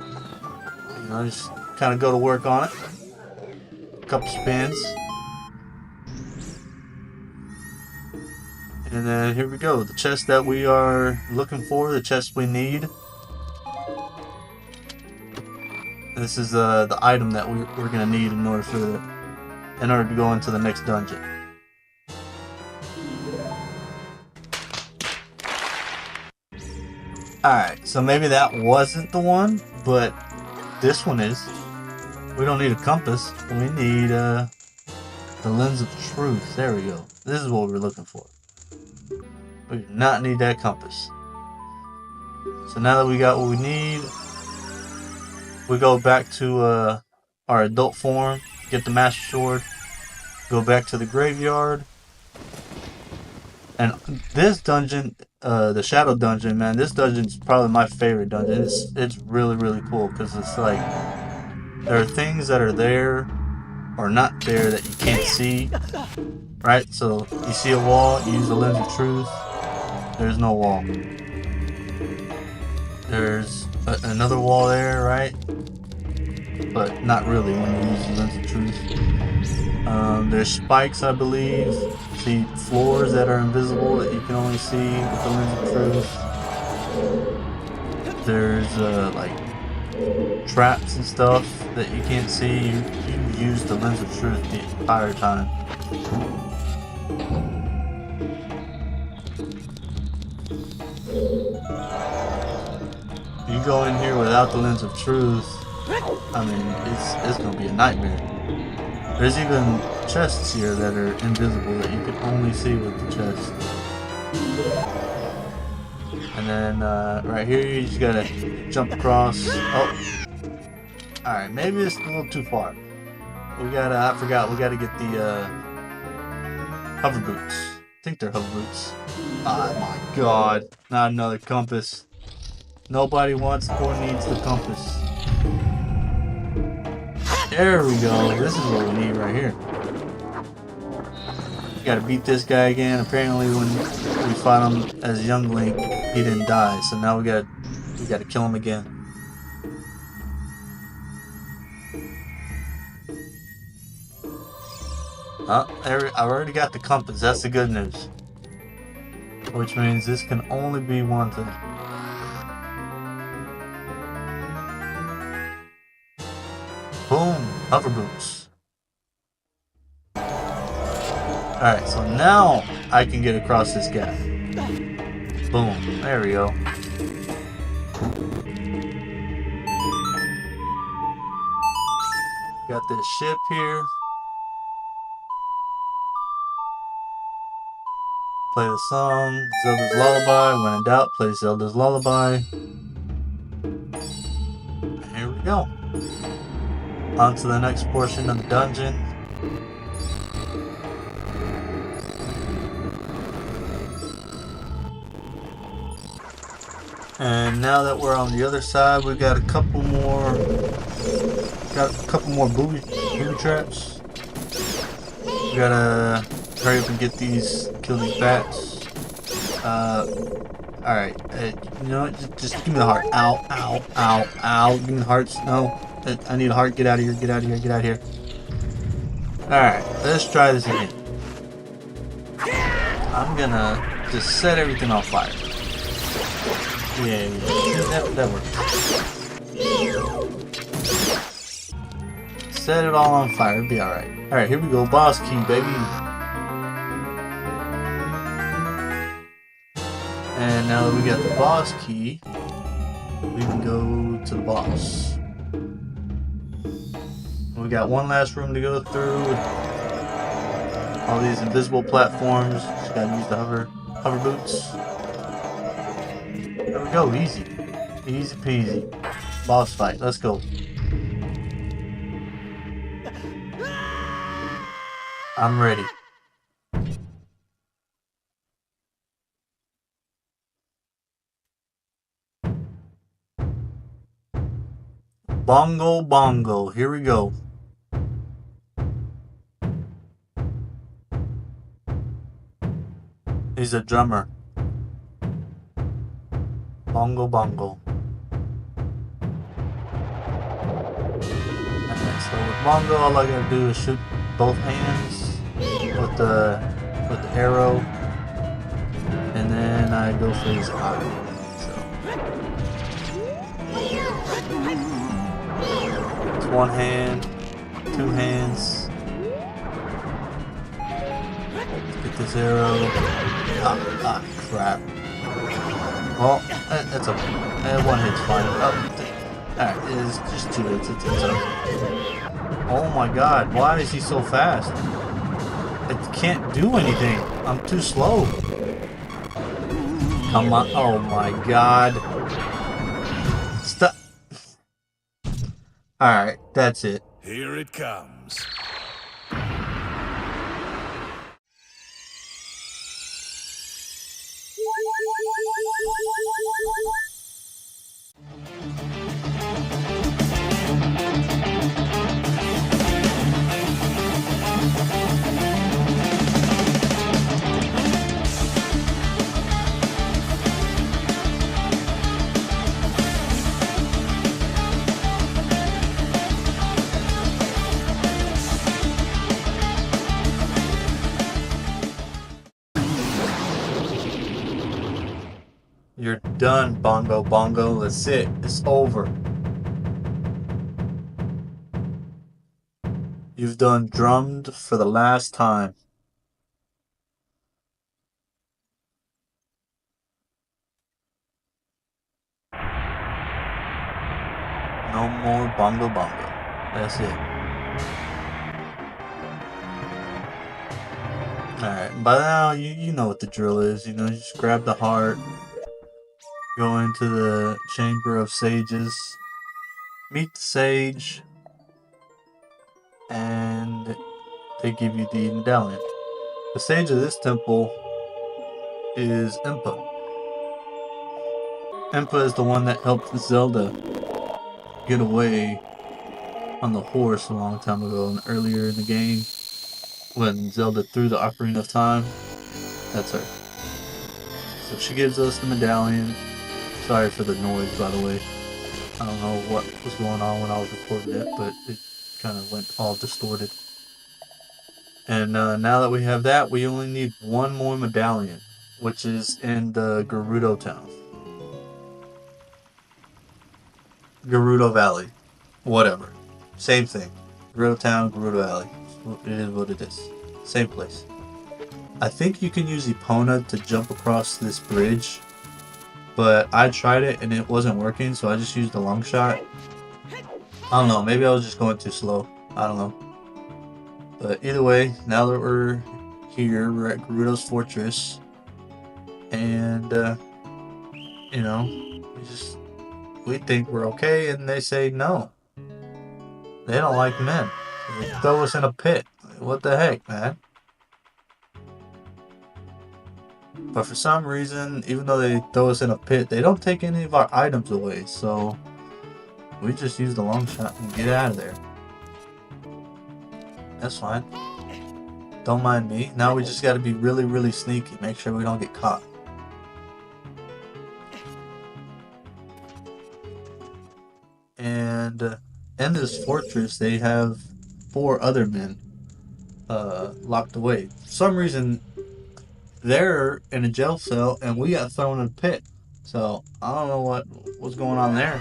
You know, just kind of go to work on it. A couple spins. And then here we go. The chest that we are looking for, the chest we need. This is the item that we're gonna need in order to go into the next dungeon. Alright, so maybe that wasn't the one, but this one is. We don't need a compass. We need the lens of truth. There we go. This is what we're looking for. We do not need that compass. So now that we got what we need, we go back to our adult form, get the Master Sword, go back to the graveyard. And this dungeon, the Shadow Dungeon, man, this dungeon's probably my favorite dungeon. It's really, really cool because it's like there are things that are there or not there that you can't see, right? So you see a wall, you use the lens of truth. There's no wall. There's another wall there, right? But not really when you use the lens of truth. There's spikes, I believe. See floors that are invisible that you can only see with the lens of truth. There's like traps and stuff that you can't see. You use the lens of truth the entire time. You go in here without the lens of truth, I mean, it's gonna be a nightmare. There's even chests here that are invisible that you can only see with the chest. And then right here you just gotta jump across. Oh, all right, maybe it's a little too far. We gotta, I forgot, we gotta get the hover boots. I think they're hover boots. Oh my god, not another compass. Nobody wants or needs the compass. There we go. This is what we need right here. We gotta beat this guy again. Apparently when we fought him as young Link, he didn't die. So now we gotta kill him again. I've already got the compass. That's the good news. Which means this can only be one thing. Boom! Hover boots. Alright, so now I can get across this gap. Boom. There we go. Got this ship here. Play the song, Zelda's Lullaby. When in doubt, play Zelda's Lullaby. Here we go. On to the next portion of the dungeon. And now that we're on the other side, we've got a couple more booby traps. We gotta hurry up and get these, kill these bats. Alright, you know what, just give me the heart. Ow, ow, ow, ow, give me the hearts. No, I need a heart. Get out of here, get out of here, get out of here. Alright, let's try this again. I'm gonna Just set everything on fire. Yeah, that works. Set it all on fire, it'll be alright. Alright, here we go, boss key, baby. And now that we got the boss key, we can go to the boss. We got one last room to go through with all these invisible platforms. Just gotta use the hover boots. There we go, easy. Easy peasy. Boss fight, let's go. I'm ready. Bongo bongo, here we go. He's a drummer. Bongo bongo. Alright, so with bongo, all I gotta do is shoot both hands with the arrow, and then I go for his eye. So it's one hand, two hands. Get this arrow. Ah, crap. Well, that's okay. One hit's fine. Oh, alright, it's just two hits. It's okay. Oh my god, why is he so fast? It can't do anything. I'm too slow. Come on. Oh my god. Stop. Alright, that's it. Here it comes. You're done, Bongo Bongo. That's it. It's over. You've done drummed for the last time. No more Bongo Bongo. That's it. Alright, by now you know what the drill is. You know, you just grab the heart. Go into the Chamber of Sages, meet the sage, and they give you the medallion. The sage of this temple is Impa. Impa is the one that helped Zelda get away on the horse a long time ago, and earlier in the game, when Zelda threw the Ocarina of Time. That's her. So she gives us the medallion. Sorry for the noise, by the way. I don't know what was going on when I was recording it, but it kind of went all distorted. And now that we have that, we only need one more medallion, which is in the Gerudo Town. Gerudo Valley. Whatever. Same thing. Gerudo Town, Gerudo Valley. It is what it is. Same place. I think you can use Epona to jump across this bridge. But I tried it and it wasn't working, so I just used the long shot. I don't know, maybe I was just going too slow. I don't know. But either way, now that we're here, we're at Gerudo's Fortress. And, you know, we think we're okay, and they say no. They don't like men. They throw us in a pit. What the heck, man? But for some reason, even though they throw us in a pit, they don't take any of our items away. So we just use the long shot and get out of there. That's fine. Don't mind me. Now we just got to be really, really sneaky. Make sure we don't get caught. And in this fortress, they have 4 other men locked away. For some reason, they're in a jail cell and we got thrown in a pit. So I don't know what's going on there.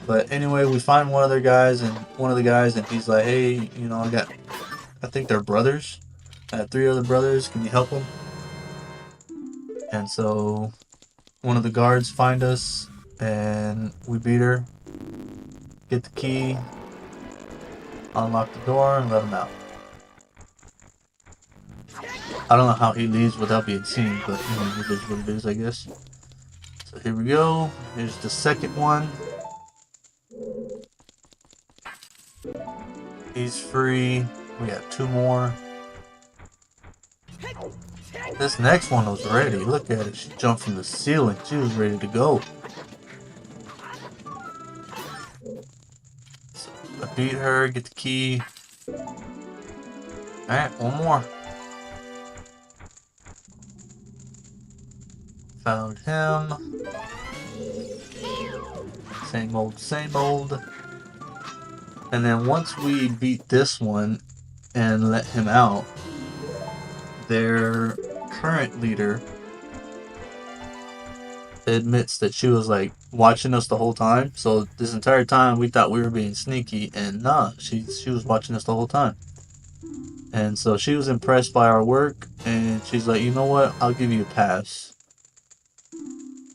But anyway, we find one of the guys, and he's like, "Hey, you know, I think they're brothers. I have 3 other brothers. Can you help them?" And so one of the guards find us, and we beat her, get the key, unlock the door, and let him out. I don't know how he leaves without being seen, but you know, it is what it is, I guess. So here we go. Here's the second one. He's free. We got 2 more. This next one was ready. Look at it. She jumped from the ceiling. She was ready to go. So I beat her, get the key. Alright, one more. Found him. Same old, same old. And then once we beat this one and let him out, their current leader admits that she was like watching us the whole time. So this entire time we thought we were being sneaky, and nah, she was watching us the whole time. And so she was impressed by our work, and she's like, "You know what? I'll give you a pass."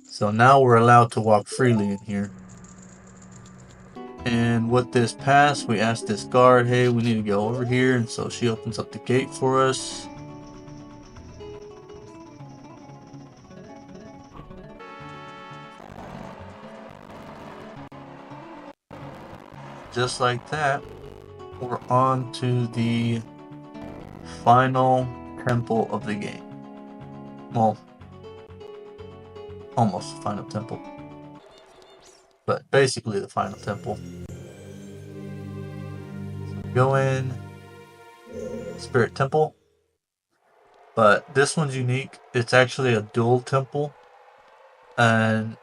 So now we're allowed to walk freely in here. And with this pass, we asked this guard, "Hey, we need to go over here." And so she opens up the gate for us. Just like that, we're on to the final temple of the game. Well, almost the final temple. But basically the final temple. So go in, Spirit Temple. But this one's unique. It's actually a dual temple. And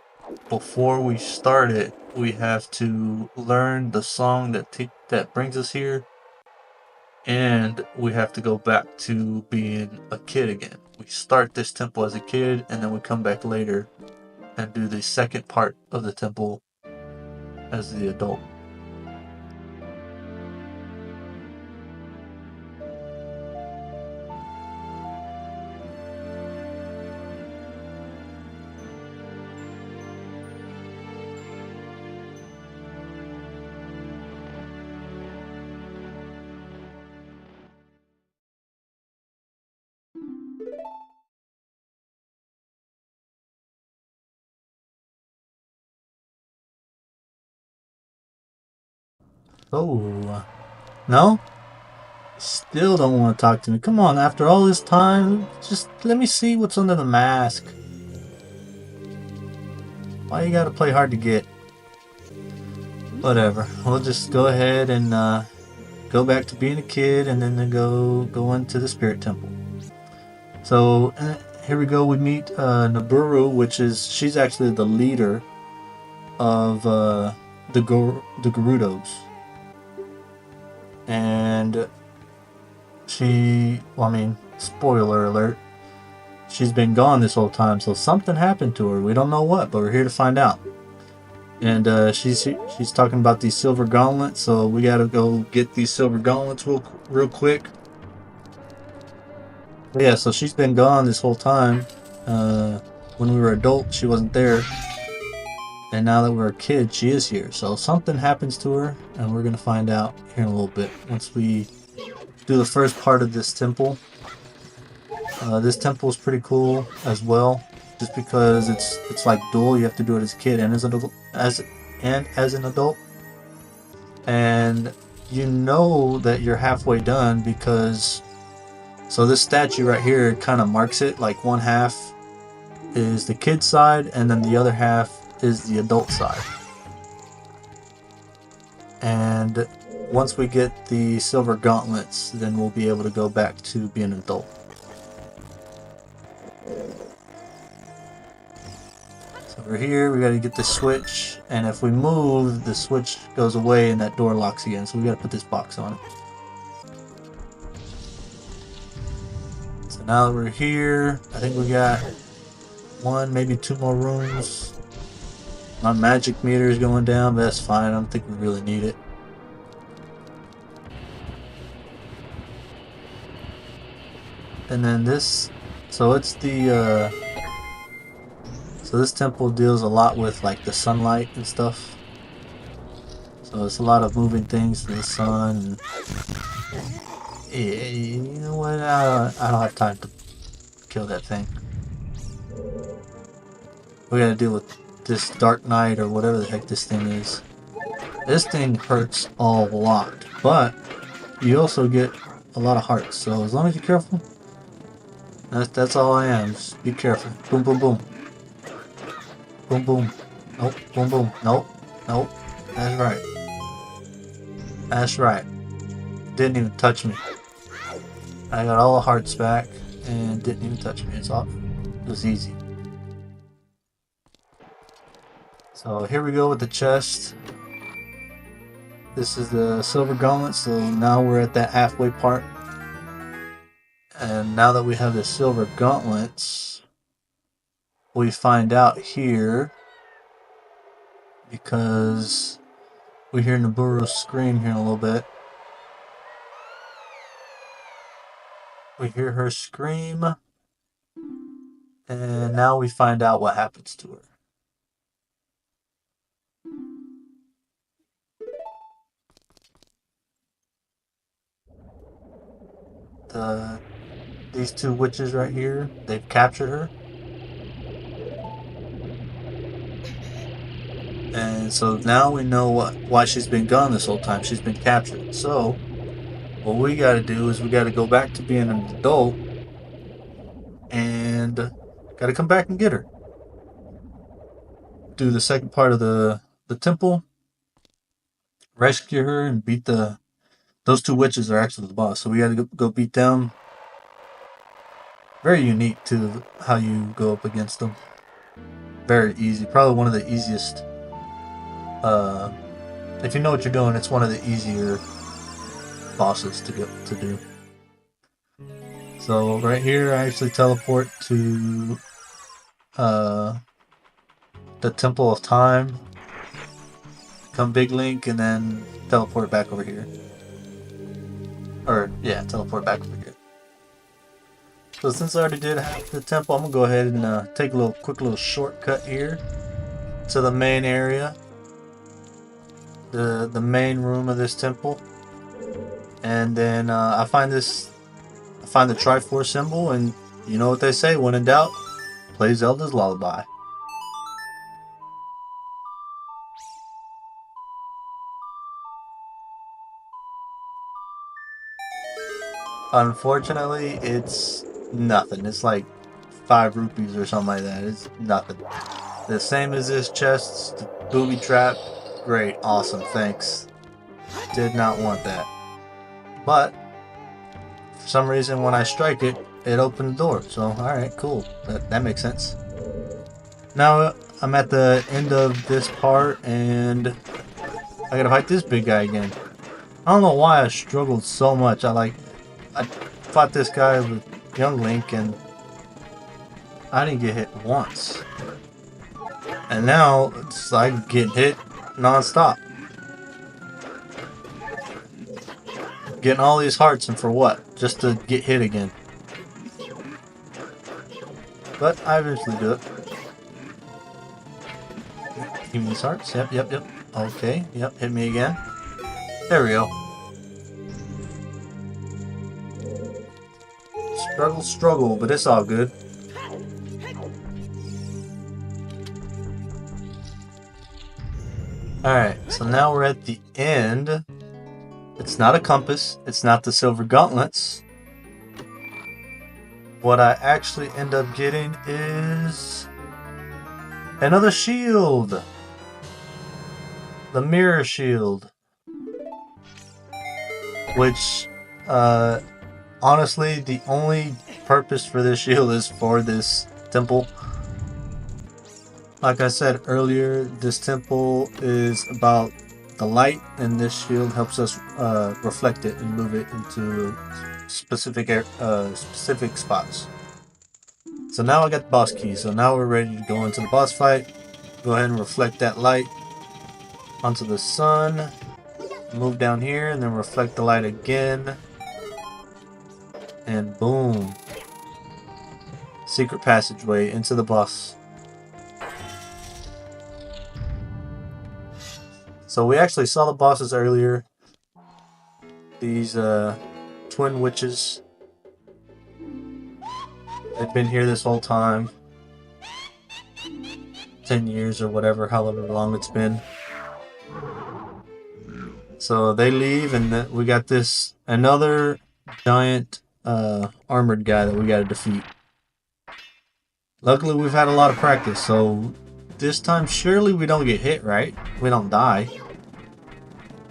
before we start it, we have to learn the song that brings us here. And we have to go back to being a kid again. We start this temple as a kid, and then we come back later and do the second part of the temple as the adult. Oh, no? Still don't want to talk to me. Come on, after all this time, just let me see what's under the mask. Why you gotta play hard to get? Whatever. We'll just go ahead and go back to being a kid, and then go into the Spirit Temple. So here we go. We meet Naburu, she's actually the leader of the Gerudos. And spoiler alert, she's been gone this whole time, so something happened to her. We don't know what, but we're here to find out. And she's talking about these silver gauntlets, so we gotta go get these silver gauntlets real quick. But yeah, so she's been gone this whole time. When we were adults, she wasn't there. And now that we're a kid, she is here. So something happens to her, and we're going to find out here in a little bit once we do the first part of this temple. This temple is pretty cool as well, just because it's like dual. You have to do it as a kid and as an adult. And you know that you're halfway done because this statue right here kind of marks it. Like one half is the kid side, and then the other half is the adult side. And once we get the silver gauntlets, then we'll be able to go back to being an adult. So we're here, we gotta get the switch, and if we move, the switch goes away and that door locks again, so we gotta put this box on it. So now that we're here, I think we got one, maybe two more rooms. My magic meter is going down, but that's fine. I don't think we really need it. And then this, so it's the, so this temple deals a lot with like the sunlight and stuff. So it's a lot of moving things to the sun. And yeah, you know what? I don't have time to kill that thing. We gotta deal with this dark knight or whatever the heck this thing is. This thing hurts a lot, but you also get a lot of hearts. So as long as you're careful, that's all I am. Just be careful. Boom, boom, boom. Boom, boom. Nope. Boom, boom. Nope. Nope. That's right. That's right. Didn't even touch me. I got all the hearts back and didn't even touch me. It's all. It was easy. So here we go with the chest. This is the silver gauntlet, so now we're at that halfway part. And now that we have the silver gauntlets, we find out here, because we hear Naburu scream here in a little bit. We hear her scream, and now we find out what happens to her. These two witches right here, they've captured her. And so now we know why she's been gone this whole time. She's been captured. So what we got to do is we got to go back to being an adult and got to come back and get her. Do the second part of the temple, rescue her and beat those two witches are actually the boss. So we got to go beat them. Very unique to how you go up against them. Very easy. Probably one of the easiest. If you know what you're doing, it's one of the easier bosses to do. So right here, I actually teleport to the Temple of Time. Become Big Link, and then teleport back over here. Or yeah, teleport back over here. So since I already did half the temple, I'm gonna go ahead and take a quick little shortcut here to the main area, the main room of this temple, and then I find the Triforce symbol, and you know what they say: when in doubt, play Zelda's Lullaby. Unfortunately, it's nothing. It's like 5 rupees or something like that. It's nothing. The same as this chest, the booby trap. Great, awesome, thanks. Did not want that. But for some reason, when I strike it, it opened the door. So, alright, cool. That makes sense. Now I'm at the end of this part, and I gotta fight this big guy again. I don't know why I struggled so much. I fought this guy with Young Link, and I didn't get hit once. And now it's like getting hit non-stop. Getting all these hearts, and for what? Just to get hit again. But I eventually do it. Give me these hearts. Yep. Okay, yep, hit me again. There we go. Struggle, but it's all good. Alright, so now we're at the end. It's not a compass. It's not the silver gauntlets. What I actually end up getting is another shield. The mirror shield. Which, honestly, the only purpose for this shield is for this temple. Like I said earlier, this temple is about the light, and this shield helps us reflect it and move it into specific spots. So now I got the boss key. So now we're ready to go into the boss fight. Go ahead and reflect that light onto the sun. Move down here and then reflect the light again. And boom. Secret passageway into the boss. So we actually saw the bosses earlier. These twin witches. They've been here this whole time. 10 years or whatever, however long it's been. So they leave and we got this another giant armored guy that we gotta defeat. Luckily we've had a lot of practice, so this time surely we don't get hit, right? We don't die.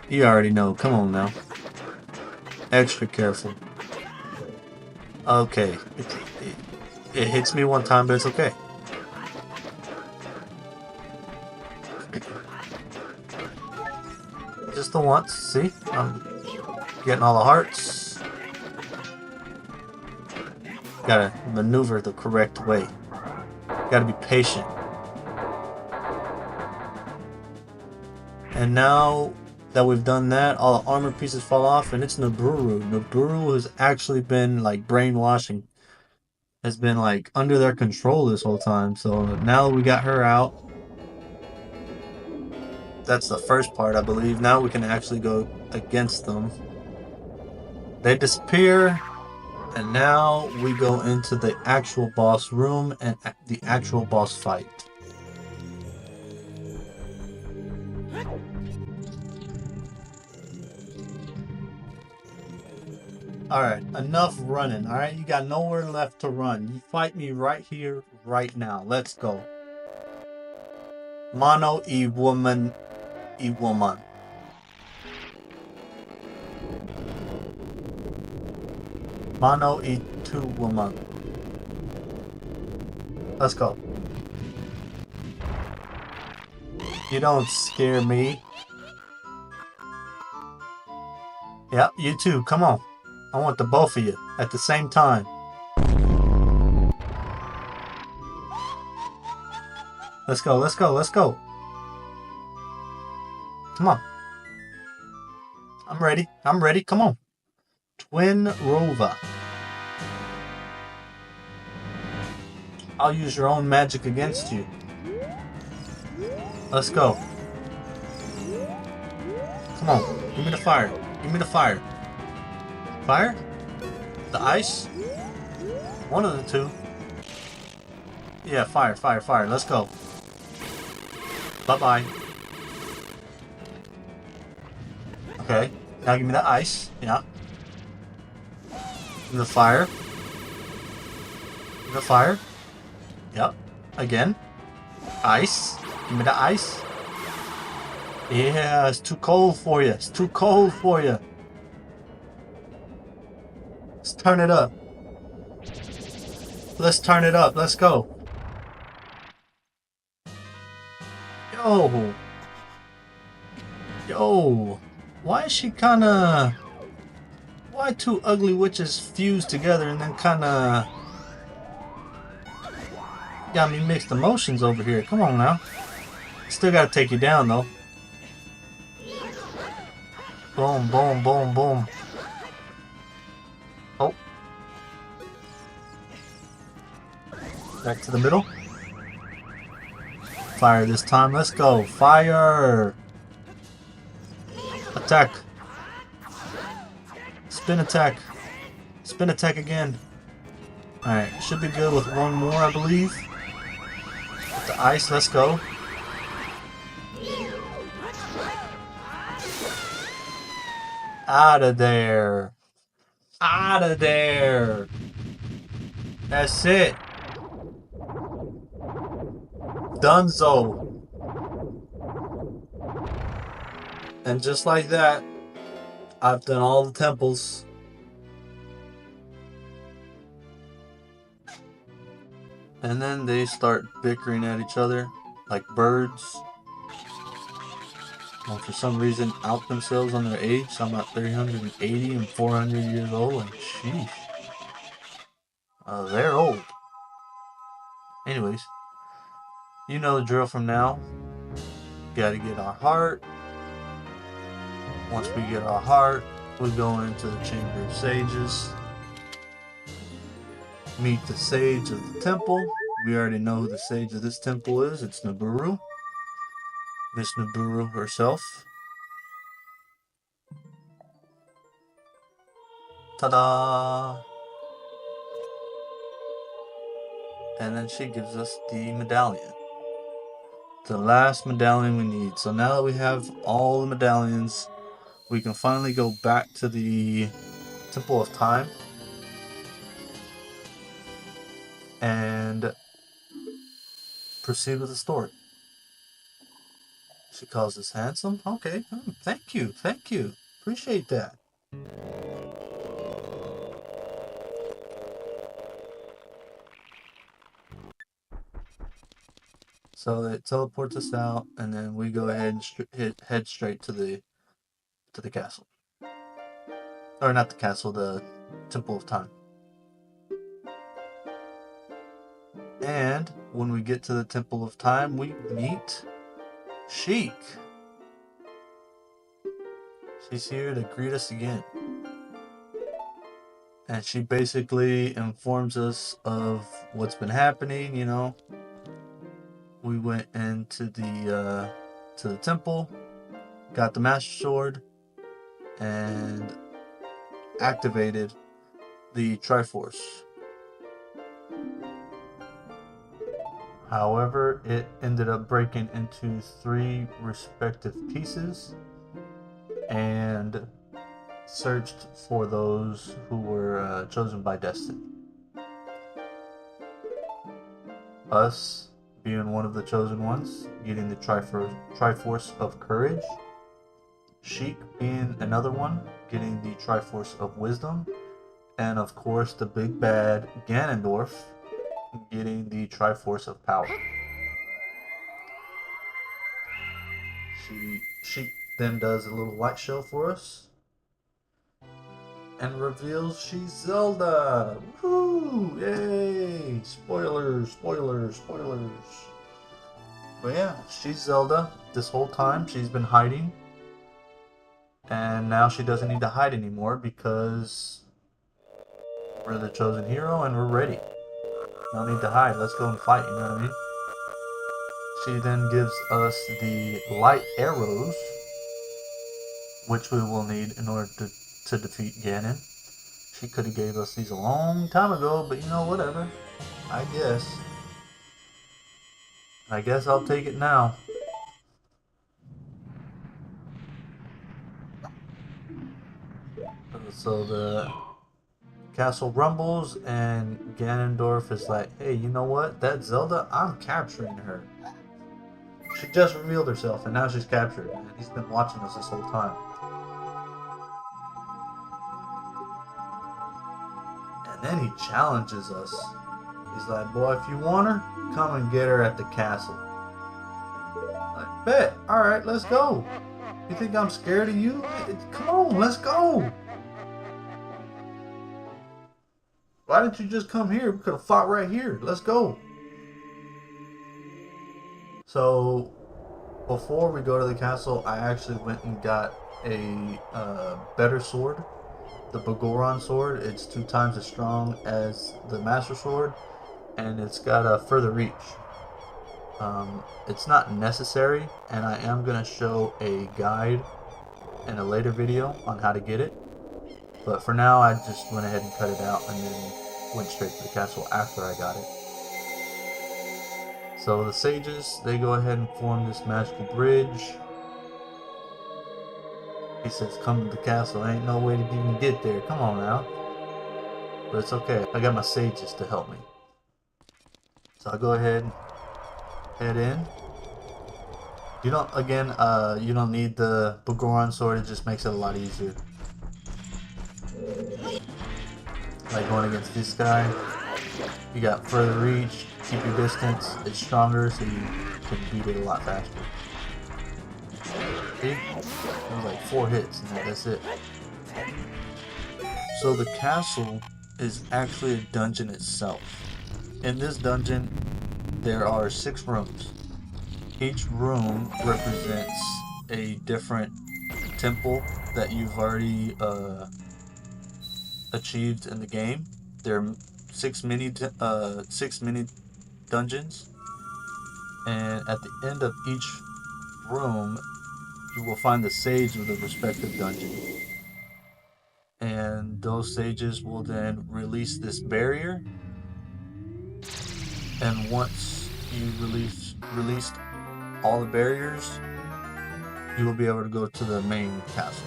You already know, come on now. Extra careful. Okay, it hits me one time, but it's okay. Just the once, see? I'm getting all the hearts. Gotta maneuver the correct way. Gotta be patient. And now that we've done that, all the armor pieces fall off, and it's Naburu. Naburu has actually been like brainwashing. Has been like under their control this whole time. So now we got her out. That's the first part, I believe. Now we can actually go against them. They disappear. And now we go into the actual boss room and the actual boss fight. Alright, enough running, alright? You got nowhere left to run. You fight me right here, right now. Let's go. Mono woman. Mono two woman. Let's go. You don't scare me. Yep, you too. Come on. I want the both of you at the same time. Let's go, let's go, let's go. Come on. I'm ready, come on. Twin Rover. I'll use your own magic against you. Let's go. Come on, give me the fire. Give me the fire. Fire? The ice? One of the two. Yeah, fire, fire, fire. Let's go. Bye-bye. Okay, now give me the ice. Yeah. The fire. The fire. Yep. Again. Ice. Give me the ice. Yeah, it's too cold for you. It's too cold for you. Let's turn it up. Let's turn it up. Let's go. Yo. Yo. Why is she kinda... Why two ugly witches fuse together and then kinda... Got me mixed emotions over here. Come on now. Still gotta take you down though. Boom, boom, boom, boom. Oh. Back to the middle. Fire this time. Let's go. Fire. Attack. Spin attack. Spin attack again. Alright. Should be good with one more, I believe. With the ice. Let's go. Out of there. Out of there. That's it. Dunzo. And just like that, I've done all the temples. And then they start bickering at each other like birds. Well, for some reason, out themselves on their age. Some at 380 and 400 years old. Like, sheesh. They're old. Anyways, you know the drill from now. Gotta get our heart. Once we get our heart, we go into the Chamber of Sages. Meet the Sage of the Temple. We already know who the Sage of this temple is. It's Naburu. Miss Naburu herself. Ta-da! And then she gives us the medallion. The last medallion we need. So now that we have all the medallions, we can finally go back to the Temple of Time and proceed with the story. She calls us handsome. Okay, thank you. Appreciate that. So it teleports us out, and then we go ahead and head straight to the castle. Or not the castle, the Temple of Time. And when we get to the Temple of Time, we meet Sheik. She's here to greet us again. And she basically informs us of what's been happening, you know. We went into the to the temple, got the Master Sword, and activated the Triforce. However, it ended up breaking into 3 respective pieces and searched for those who were chosen by destiny. Us being one of the chosen ones, getting the Triforce of Courage. Sheik being another one, getting the Triforce of Wisdom. And of course the big bad Ganondorf, getting the Triforce of Power. She then does a little light show for us and reveals she's Zelda. Woohoo! Yay! Spoilers. But yeah, she's Zelda. This whole time she's been hiding, and now she doesn't need to hide anymore because we're the chosen hero and we're ready. No need to hide. Let's go and fight, you know what I mean? She then gives us the light arrows, which we will need in order to defeat Ganon. She could have gave us these a long time ago, but you know, whatever. I guess I'll take it now. So the castle rumbles and Ganondorf is like, hey, you know what? That Zelda, I'm capturing her. She just revealed herself and now she's captured. And he's been watching us this whole time. And then he challenges us. He's like, boy, if you want her, come and get her at the castle. Like, bet. Alright, let's go. You think I'm scared of you? Come on, let's go. Why didn't you just come here? We could have fought right here. Let's go. So, before we go to the castle, I actually went and got a better sword. The Bogoron sword. It's 2 times as strong as the Master Sword. And it's got a further reach. It's not necessary. And I am going to show a guide in a later video on how to get it. But for now, I just went ahead and cut it out and then went straight to the castle after I got it. So the sages, they go ahead and form this magical bridge. He says, come to the castle. Ain't no way to even get there. Come on now. But it's okay. I got my sages to help me. So I go ahead and head in. You don't, again, you don't need the Bogoron sword. It just makes it a lot easier. Like going against this guy, you got further reach, keep your distance, it's stronger, so you can beat it a lot faster. See? It was like 4 hits, and that's it. So the castle is actually a dungeon itself. In this dungeon, there are 6 rooms. Each room represents a different temple that you've already achieved in the game. There are 6 mini dungeons, and at the end of each room, you will find the sage of the respective dungeon. And those sages will then release this barrier. And once you released all the barriers, you will be able to go to the main castle.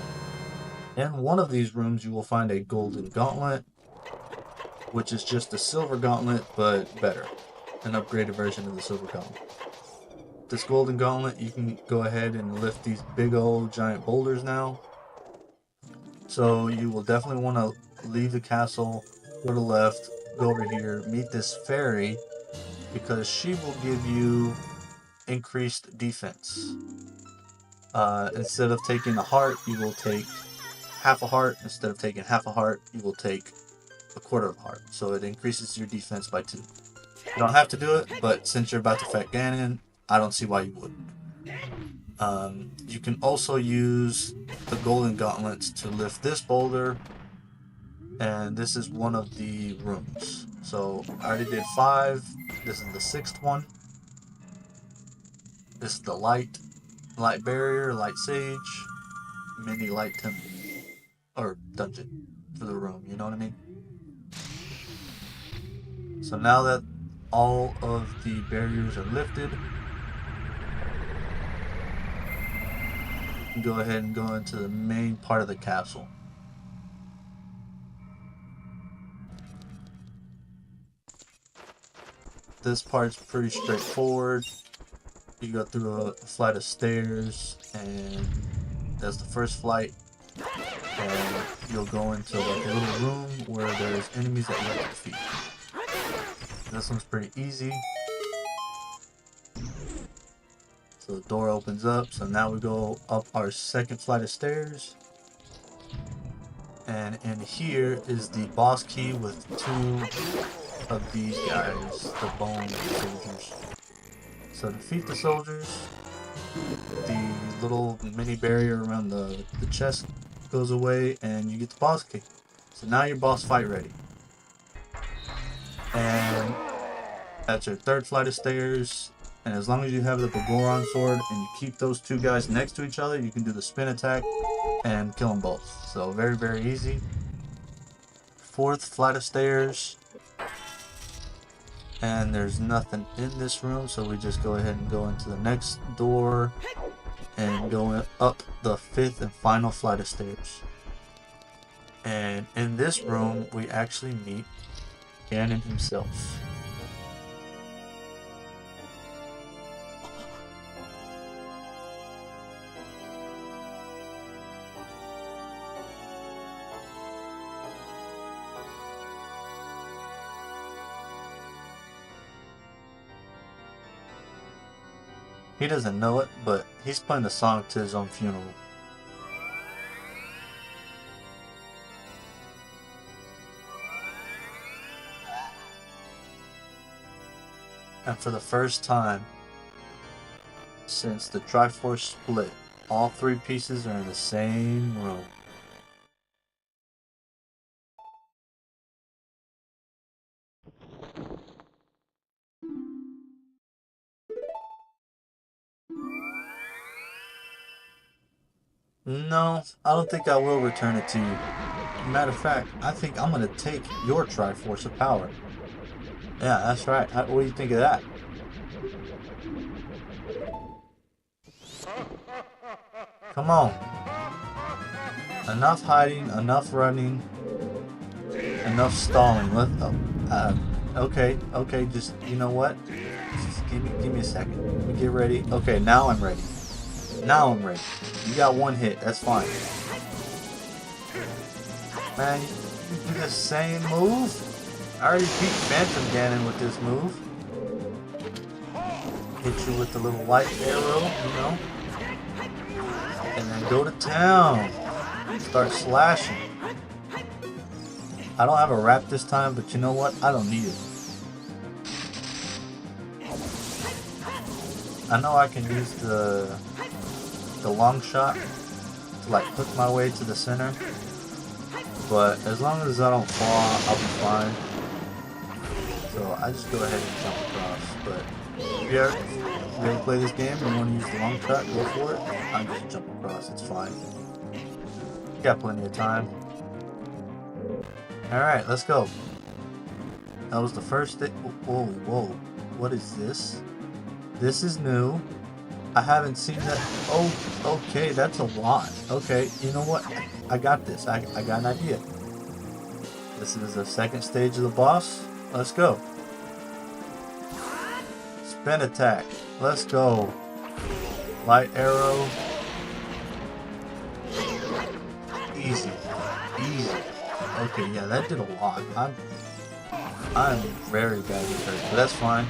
In one of these rooms, you will find a golden gauntlet, which is just a silver gauntlet, but better. An upgraded version of the silver gauntlet. This golden gauntlet, you can go ahead and lift these big old giant boulders now. So you will definitely want to leave the castle, go to the left, go over here, meet this fairy, because she will give you increased defense. Instead of taking a heart, you will take half a heart. Instead of taking half a heart, you will take a quarter of a heart. So it increases your defense by 2. You don't have to do it, but since you're about to fight Ganon, I don't see why you wouldn't. You can also use the golden gauntlets to lift this boulder, and this is one of the rooms. So I already did 5. This is the 6th one. This is the light barrier, light sage, mini light temple, or dungeon for the room, you know what I mean? So now that all of the barriers are lifted, you can go ahead and go into the main part of the castle. This part's pretty straightforward. You go through a flight of stairs, and that's the first flight. And you'll go into like a little room where there's enemies that you have to defeat. This one's pretty easy. So the door opens up. So now we go up our second flight of stairs. And in here is the boss key with 2 of these guys, the bone soldiers. So to defeat the soldiers, the little mini barrier around the chest goes away and you get the boss key. So now you're boss fight ready. And that's your 3rd flight of stairs. And as long as you have the Bogoron sword and you keep those 2 guys next to each other, you can do the spin attack and kill them both. So very, very easy. 4th flight of stairs. And there's nothing in this room, so we just go ahead and go into the next door and go up the 5th and final flight of stairs. And in this room, we actually meet Ganon himself. He doesn't know it, but he's playing the song to his own funeral. And for the first time since the Triforce split, all 3 pieces are in the same room. No, I don't think I will return it to you. Matter of fact, I think I'm gonna take your Triforce of Power. Yeah, that's right. What do you think of that? Come on. Enough hiding, enough running, enough stalling. Okay, just, you know what? Just give me a second. Let me get ready. Okay, now I'm ready. Now I'm ready. You got 1 hit, that's fine. Man, you do the same move? I already beat Phantom Ganon with this move. Hit you with the little light arrow, you know? Go to town. Start slashing. I don't have a wrap this time, but you know what? I don't need it. I know I can use the long shot to like hook my way to the center, but as long as I don't fall, I'll be fine. So I just go ahead and jump across. But if you ever play this game and you want to use the long shot, go for it. I just jump across, it's fine. Got plenty of time. Alright, let's go. That was the first thing. Whoa, whoa. What is this? This is new. I haven't seen that. Oh, okay, that's a lot. Okay, you know what? I got this. I got an idea. This is the second stage of the boss. Let's go. Spin attack. Let's go. Light arrow. Easy. Easy. Okay, yeah, that did a lot. I'm very bad with her, but that's fine.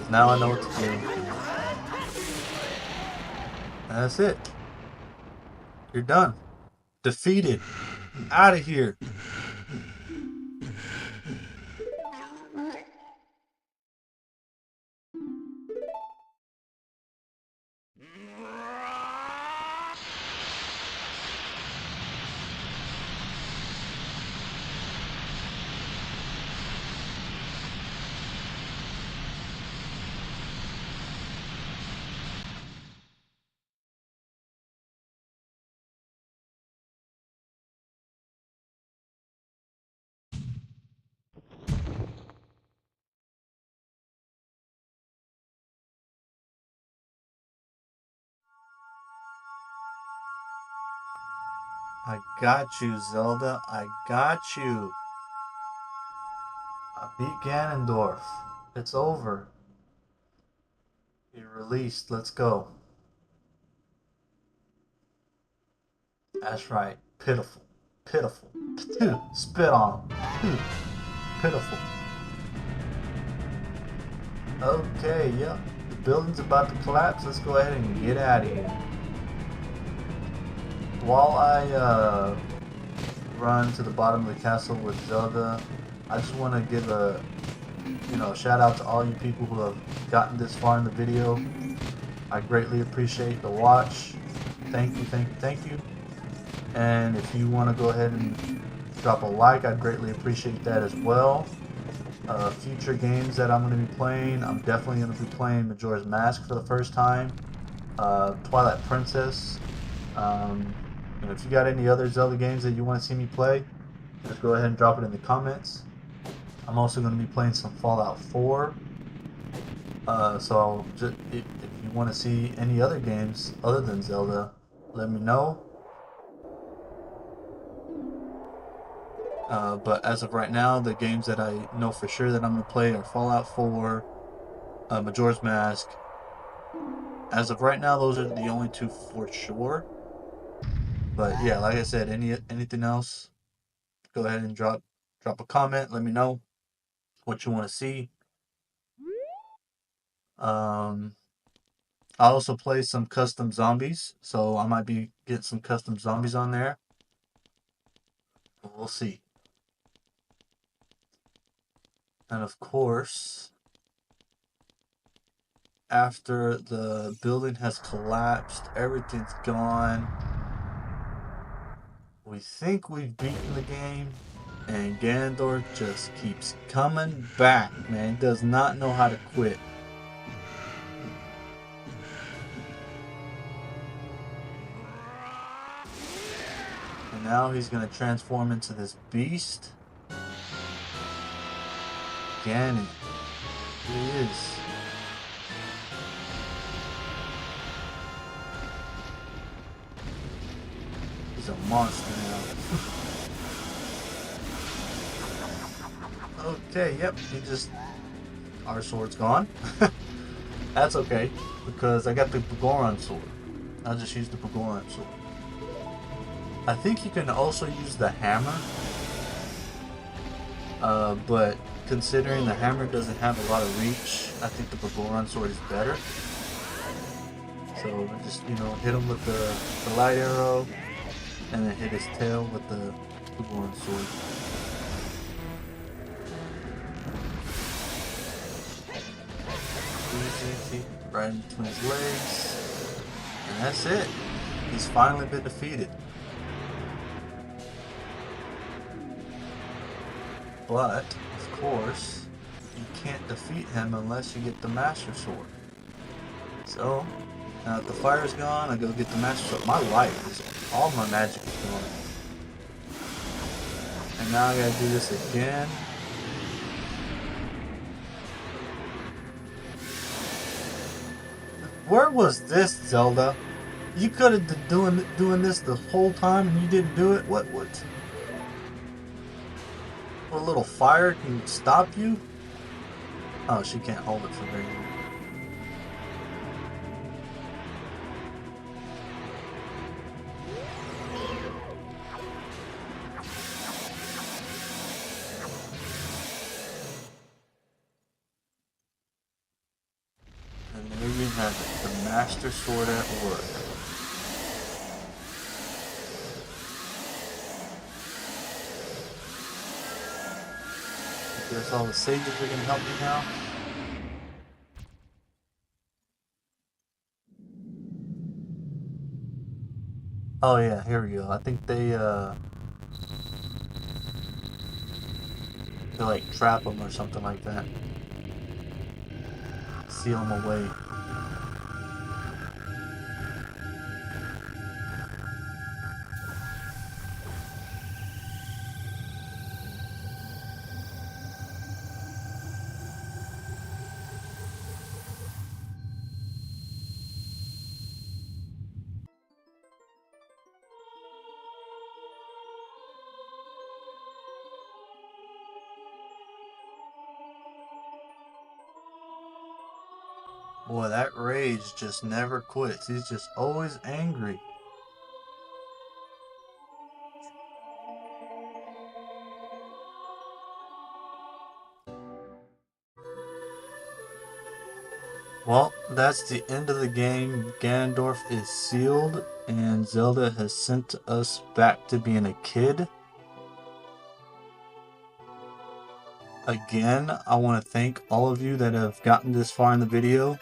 Now I know what to do. And that's it. You're done. Defeated. Out of here. I got you, Zelda. I got you. I beat Ganondorf. It's over. You're released. Let's go. That's right. Pitiful. Pitiful. Spit on him. Pitiful. Okay, yep. The building's about to collapse. Let's go ahead and get out of here. While I run to the bottom of the castle with Zelda, I just want to give a shout out to all you people who have gotten this far in the video. I greatly appreciate the watch. Thank you, thank you, thank you. And if you want to go ahead and drop a like, I'd greatly appreciate that as well. Future games that I'm going to be playing, I'm definitely going to be playing Majora's Mask for the first time. Twilight Princess. And if you got any other Zelda games that you want to see me play, just go ahead and drop it in the comments. I'm also going to be playing some Fallout 4. So just, if you want to see any other games other than Zelda, let me know. But as of right now, the games that I know for sure that I'm going to play are Fallout 4, Majora's Mask. As of right now, those are the only two for sure. But yeah, like I said, anything else, go ahead and drop a comment. Let me know what you want to see. I also play some custom zombies, so I might be getting some custom zombies on there. We'll see. And of course, after the building has collapsed, everything's gone. We think we've beaten the game, and Ganondorf just keeps coming back, man. He does not know how to quit. And now he's going to transform into this beast. Ganon. He is. He's a monster now. Okay, yep, our sword's gone. That's okay, because I got the Pagoran sword. I'll just use the Pagoran sword. I think you can also use the hammer. But considering the hammer doesn't have a lot of reach, I think the Pagoran sword is better. So just, you know, hit him with the light arrow, and then hit his tail with the Bloodborne sword. Easy, right in between his legs, and that's it. He's finally been defeated. But, of course, you can't defeat him unless you get the Master Sword. So, now that the fire's gone, I go get the Master Sword. My life is, all my magic is gone. And now I gotta do this again. Where was this, Zelda? You could have been doing this the whole time and you didn't do it? What? A little fire can stop you? Oh, she can't hold it for very long. And there you have it, the Master Sword at work. I guess all the sages are gonna help me now. Oh yeah, here we go. I think they like trap them or something like that. Seal them away. Boy, that rage just never quits. He's just always angry. Well, that's the end of the game. Ganondorf is sealed, and Zelda has sent us back to being a kid. Again, I want to thank all of you that have gotten this far in the video.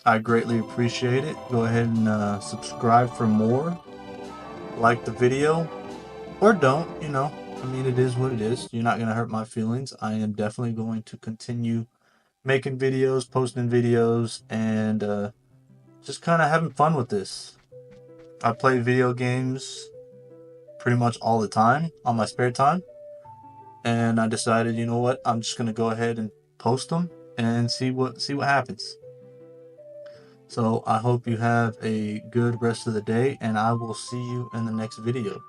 I greatly appreciate it. Go ahead and subscribe for more. Like the video, or don't, you know. I mean, it is what it is. You're not going to hurt my feelings. I am definitely going to continue making videos, posting videos, and just kind of having fun with this. I play video games pretty much all the time on my spare time. And I decided, you know what, I'm just going to go ahead and post them and see what happens. So I hope you have a good rest of the day, and I will see you in the next video.